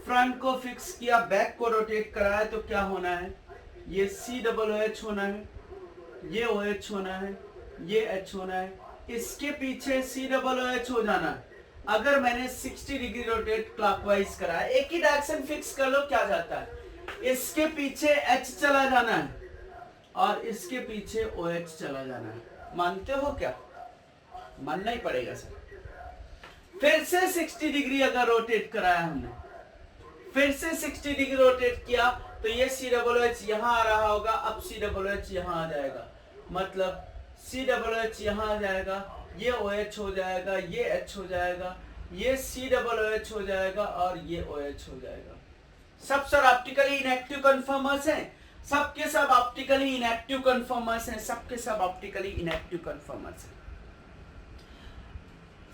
फ्रंट को फिक्स किया, बैक को रोटेट कराया, तो क्या होना है, ये COOH होना है, ये OH होना है, ये H होना है, इसके पीछे COOH हो जाना है। अगर मैंने 60 डिग्री रोटेट क्लॉकवाइज कराया, एक ही डायरेक्शन फिक्स कर लो, क्या जाता है, इसके पीछे H चला जाना है और इसके पीछे OH चला जाना है। मानते हो क्या? मानना ही पड़ेगा सर। फिर से 60 डिग्री अगर रोटेट कराया हमने, फिर से 60 डिग्री रोटेट किया, तो ये COOH यहां आ रहा होगा, अब COOH यहां आ जाएगा, मतलब COOH यहां आ जाएगा, ये OH हो जाएगा, ये H हो जाएगा, ये COOH हो जाएगा और ये OH हो जाएगा। सब सर ऑप्टिकली इनएक्टिव कन्फर्मर्स हैं, सबके सब ऑप्टिकली इनएक्टिव कन्फर्मर्स हैं, सबके सब ऑप्टिकली इनएक्टिव कन्फर्मर्स हैं।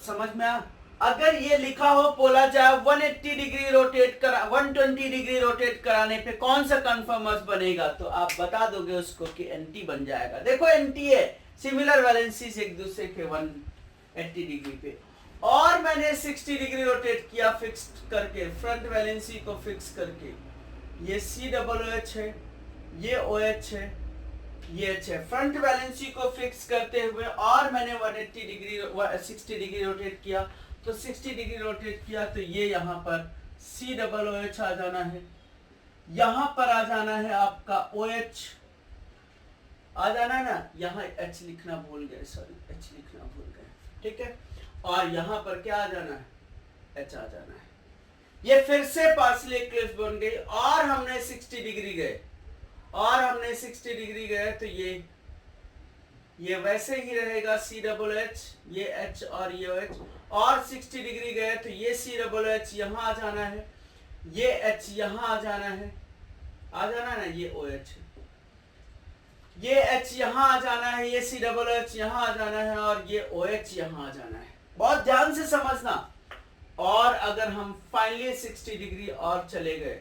समझ में आ? अगर ये लिखा हो बोला जाए 180 डिग्री रोटेट करा, 120 डिग्री रोटेट कराने पे कौन सा कन्फर्मर्स बनेगा, तो आप बता दोगे उसको कि एंटी बन जाएगा। देखो एंटी है, सिमिलर वैलेंसीज एक दूसरे के 180 डिग्री पे। और मैंने 60 डिग्री रोटेट किया फिक्स करके, फ्रंट वैलेंसी को फिक्स करके, ये COOH है, ये OH है, ये H है। फ्रंट वैलेंसी को फिक्स करते हुए और मैंने 180 डिग्री 60 डिग्री रोटेट किया, तो 60 डिग्री रोटेट किया तो ये यहाँ पर COOH आ जाना है, यहाँ पर आ जाना है आपका OH आ जाना है ना, यहाँ H लिखना भूल गए, सॉरी H लिखना भूल गए, ठीक है। और यहाँ पर क्या आ जाना है, H आ जाना है। ये फिर से पार्शियल इक्लिप्स बन गई और हमने 60 डिग्री गए, और हमने 60 डिग्री गए, तो ये वैसे ही रहेगा COOH, ये H और ये OH। और 60 डिग्री गए तो ये COOH यहाँ आ जाना है, ये H यहाँ आ जाना है, आ जाना है ना, ये OH, ये H यहाँ आ जाना है, ये COOH यहाँ आ जाना है और ये OH यहाँ आ जाना है। बहुत ध्यान से समझना। और अगर हम फाइनली 60 डिग्री और चले गए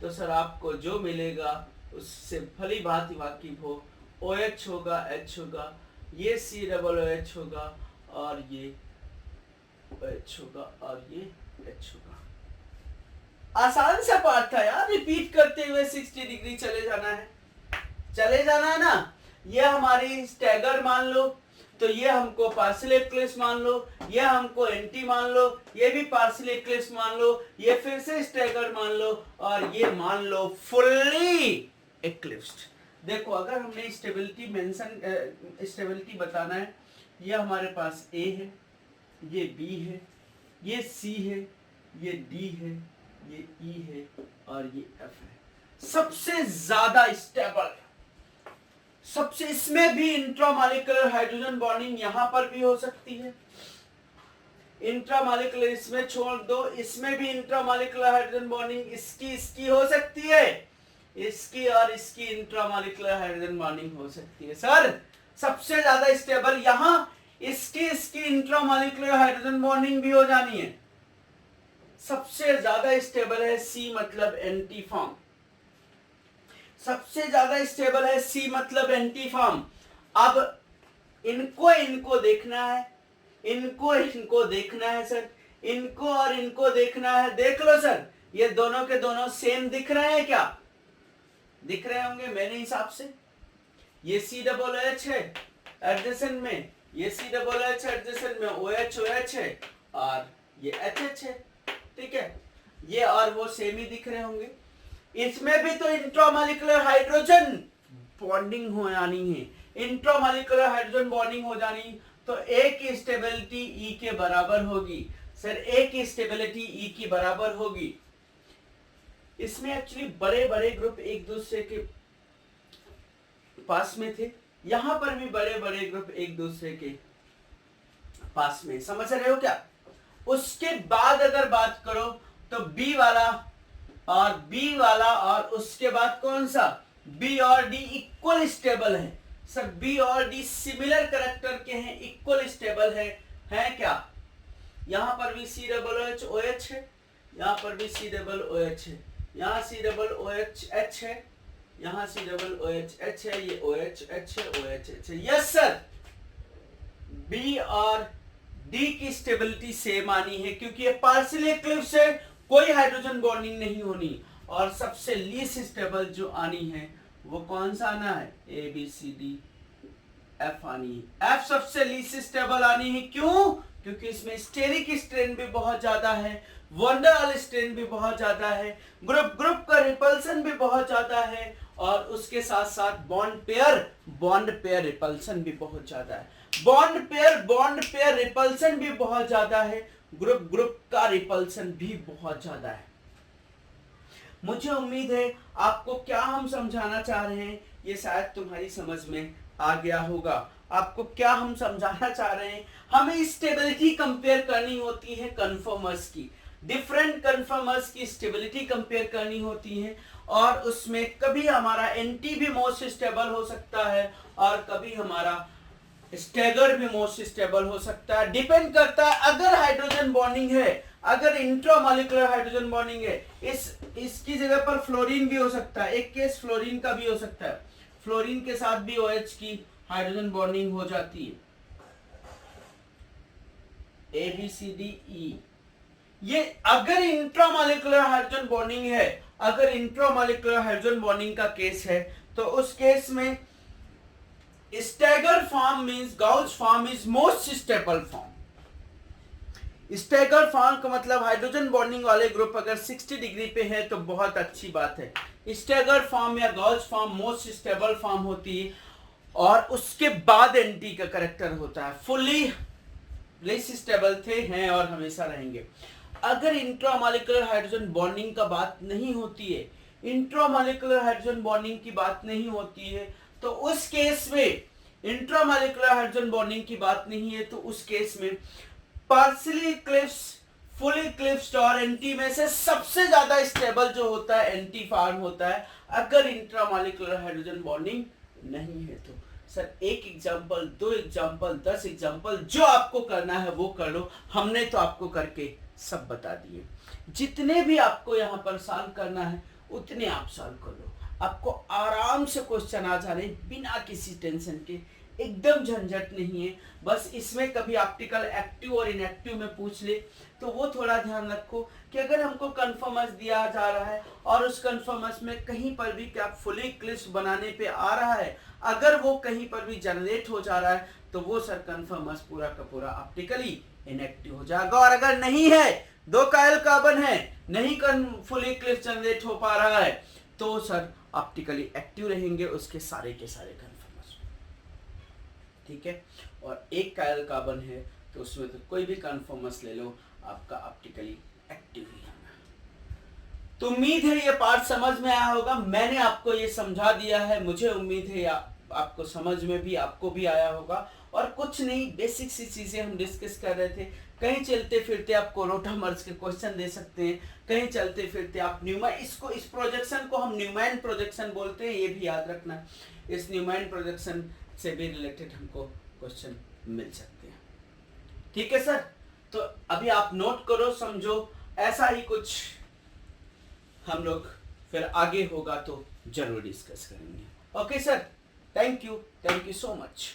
तो सर आपको जो मिलेगा उससे भली भांति वाकिफ हो, OH होगा, H होगा, ये COOH होगा और ये OH होगा और ये H होगा। आसान सा पार्ट था यार, रिपीट करते हुए 60 डिग्री चले जाना है, चले जाना है ना। ये हमारी स्टैगर मान लो, तो ये हमको पार्शियल इक्लिप्स मान लो, ये हमको एंटी मान लो, ये भी पार्शियल इक्लिप्स मान लो, ये फिर से स्टैगर मान लो और ये मान लो फुल्ली इक्लिप्स्ड। देखो अगर हमने स्टेबिलिटी बताना है, ये हमारे पास A है, ये B है, ये C है, ये D है, ये E है और ये F है। सबसे ज्यादा स्टेबल, सबसे, इसमें भी इंट्रामॉलिक्यूलर हाइड्रोजन बॉन्डिंग यहां पर भी हो सकती है, इंट्रामॉलिक्यूलर इसमें छोड़ दो, इसमें भी इंट्रामॉलिक्यूलर हाइड्रोजन बॉन्डिंग इसकी हो सकती है, इसकी और इसकी इंट्रामॉलिक्यूलर हाइड्रोजन बॉन्डिंग हो सकती है। सर सबसे ज्यादा स्टेबल यहां इसकी इंट्रामॉलिक्यूलर हाइड्रोजन बॉन्डिंग भी हो जानी है। सबसे ज्यादा स्टेबल है C मतलब एंटी फॉर्म, सबसे ज्यादा स्टेबल है C मतलब एंटी फॉर्म। अब इनको देखना है, इनको देखना है सर, इनको और इनको देखना है। देख लो सर, ये दोनों के दोनों सेम दिख रहे हैं क्या? दिख रहे होंगे मेरे हिसाब से। ये COOH है एडजेसेंट में, ये COOH एडजेसेंट में, OH है और ये HH है, ठीक है। ये और वो सेम ही दिख रहे होंगे। इसमें भी तो इंट्रामॉलिक्यूलर हाइड्रोजन बॉन्डिंग हो जानी है, इंट्रामॉलिक्यूलर हाइड्रोजन बॉन्डिंग हो जानी, तो A की स्टेबिलिटी E के बराबर होगी। सर A की स्टेबिलिटी E की बराबर होगी। इसमें एक्चुअली बड़े बड़े ग्रुप एक दूसरे के पास में थे, यहां पर भी बड़े बड़े ग्रुप एक दूसरे के पास में, समझ रहे हो क्या? उसके बाद अगर बात करो तो बी वाला और उसके बाद कौन सा, बी और डी इक्वल स्टेबल है। सर बी और डी सिमिलर कैरेक्टर के हैं, इक्वल स्टेबल है क्या? यहां पर भी C double H O H है, यहां पर भी सी डबल ओ एच है, यहाँ C double O H H है, यहाँ C double O H H है, ये ओ एच एच है, ओ एच एच है। यस सर, बी और डी की स्टेबिलिटी सेम आनी है क्योंकि ये पार्शियल इक्लिप्स है, कोई हाइड्रोजन बॉन्डिंग नहीं होनी। और सबसे लीस्ट स्टेबल जो आनी है वो कौन सा आना है, A B C D F आनी है। एफ सबसे लीस्ट स्टेबल आनी है, क्यों? क्योंकि इसमें स्टेरिक स्ट्रेन भी बहुत ज्यादा है, वंडरवाल स्ट्रेन भी बहुत ज्यादा है, ग्रुप का रिपल्सन भी बहुत ज्यादा है, और उसके साथ साथ बॉन्ड पेयर रिपल्सन भी बहुत ज्यादा है। बॉन्ड पेयर रिपल्सन भी बहुत ज्यादा है, ग्रुप का रिपल्सन भी बहुत ज्यादा है। मुझे उम्मीद है आपको क्या हम समझाना चाह रहे हैं ये शायद तुम्हारी समझ में आ गया होगा। आपको क्या हम समझाना चाह रहे हैं, हमें स्टेबिलिटी कंपेयर करनी होती है कन्फर्मर्स की, डिफरेंट कन्फर्मर्स की स्टेबिलिटी कंपेयर करनी होती है, और उसमें कभी हमारा एंटी भी मोस्ट स्टेबल हो सकता है और कभी हमारा स्टैगर भी मोस्ट स्टेबल हो सकता है। डिपेंड करता है, अगर हाइड्रोजन बॉन्डिंग है, अगर इंट्रामॉलिक्यूलर हाइड्रोजन बॉन्डिंग है, इसकी जगह पर फ्लोरीन भी हो सकता है, एक केस फ्लोरीन का भी हो सकता है, फ्लोरीन के साथ भी OH की हाइड्रोजन बॉन्डिंग हो जाती है, ABCDE। ये अगर इंट्रामॉलिक्यूलर हाइड्रोजन बॉन्डिंग है, अगर इंट्रामॉलिक्यूलर हाइड्रोजन बॉन्डिंग का केस है, तो उस केस में stagger form means gauche form is most stable form. Stagger form का मतलब हाइड्रोजन बॉन्डिंग वाले ग्रुप अगर 60 डिग्री पे है तो बहुत अच्छी बात है। स्टैगर फॉर्म या gauche form most stable form होती है, और उसके बाद एंटी का करेक्टर होता है। फुली लेस स्टेबल थे, हैं और हमेशा रहेंगे। अगर इंट्रामॉलिक्यूलर हाइड्रोजन बॉन्डिंग का बात नहीं होती है, इंट्रामॉलिक्यूलर हाइड्रोजन बॉन्डिंग की बात नहीं होती है, तो उस केस में इंट्रामॉलिक्यूलर हाइड्रोजन बॉन्डिंग की बात नहीं है, तो उस केस में पार्शियली इक्लिप्स, फुली इक्लिप्स्ड और एंटी में से सबसे ज्यादा स्टेबल जो होता है एंटी फॉर्म होता है, अगर इंट्रामॉलिक्यूलर हाइड्रोजन बॉन्डिंग नहीं है तो। सर एक एग्जांपल, 2 एग्जांपल, 10 एग्जांपल, जो आपको करना है वो कर लो, हमने तो आपको करके सब बता दिए। जितने भी आपको यहाँ पर सॉल्व करना है उतने आप सॉल्व कर लो, आपको आराम से क्वेश्चन आ जा रहे बिना किसी टेंशन के, एकदम झंझट नहीं है। बस इसमें कभी ऑप्टिकल एक्टिव और इनएक्टिव में पूछ ले तो वो थोड़ा ध्यान रखो कि अगर हमको कन्फर्मस दिया जा रहा है और उस कन्फर्मस में कहीं पर भी क्या फुली इक्लिप्स बनाने पे आ रहा है, अगर वो कहीं पर भी जनरेट हो जा रहा है तो वो सर कन्फर्मस पूरा का पूरा ऑप्टिकली इनएक्टिव हो जाएगा। और अगर नहीं है, 2 कायल कार्बन है, नहीं फुली इक्लिप्स जनरेट हो पा रहा है, तो सर ऑप्टिकली एक्टिव रहेंगे उसके सारे के सारे कन्फर्मस। ठीक है, और 1 कायल कार्बन है तो उसमें तो कोई भी कन्फर्मस ले लो, आपका ऑप्टिकली एक्टिव ही होगा। तो उम्मीद है ये पार्ट समझ में आया होगा, मैंने आपको ये समझा दिया है, मुझे उम्मीद है आपको समझ में भी, आपको भी आया होगा। और कुछ नहीं, बेसिक सी चीजें हम डिस्कस कर रहे थे। कहीं चलते फिरते आपको रोटामर्स के क्वेश्चन दे सकते हैं, कहीं चलते फिरते आप इस प्रोजेक्शन को हम न्यूमैन प्रोजेक्शन बोलते हैं, ये भी याद रखना। इस न्यूमैन प्रोजेक्शन से भी रिलेटेड हमको क्वेश्चन मिल सकते हैं। ठीक है सर, तो अभी आप नोट करो, समझो, ऐसा ही कुछ हम लोग फिर आगे होगा तो जरूर डिस्कस करेंगे। Okay sir, thank you so much.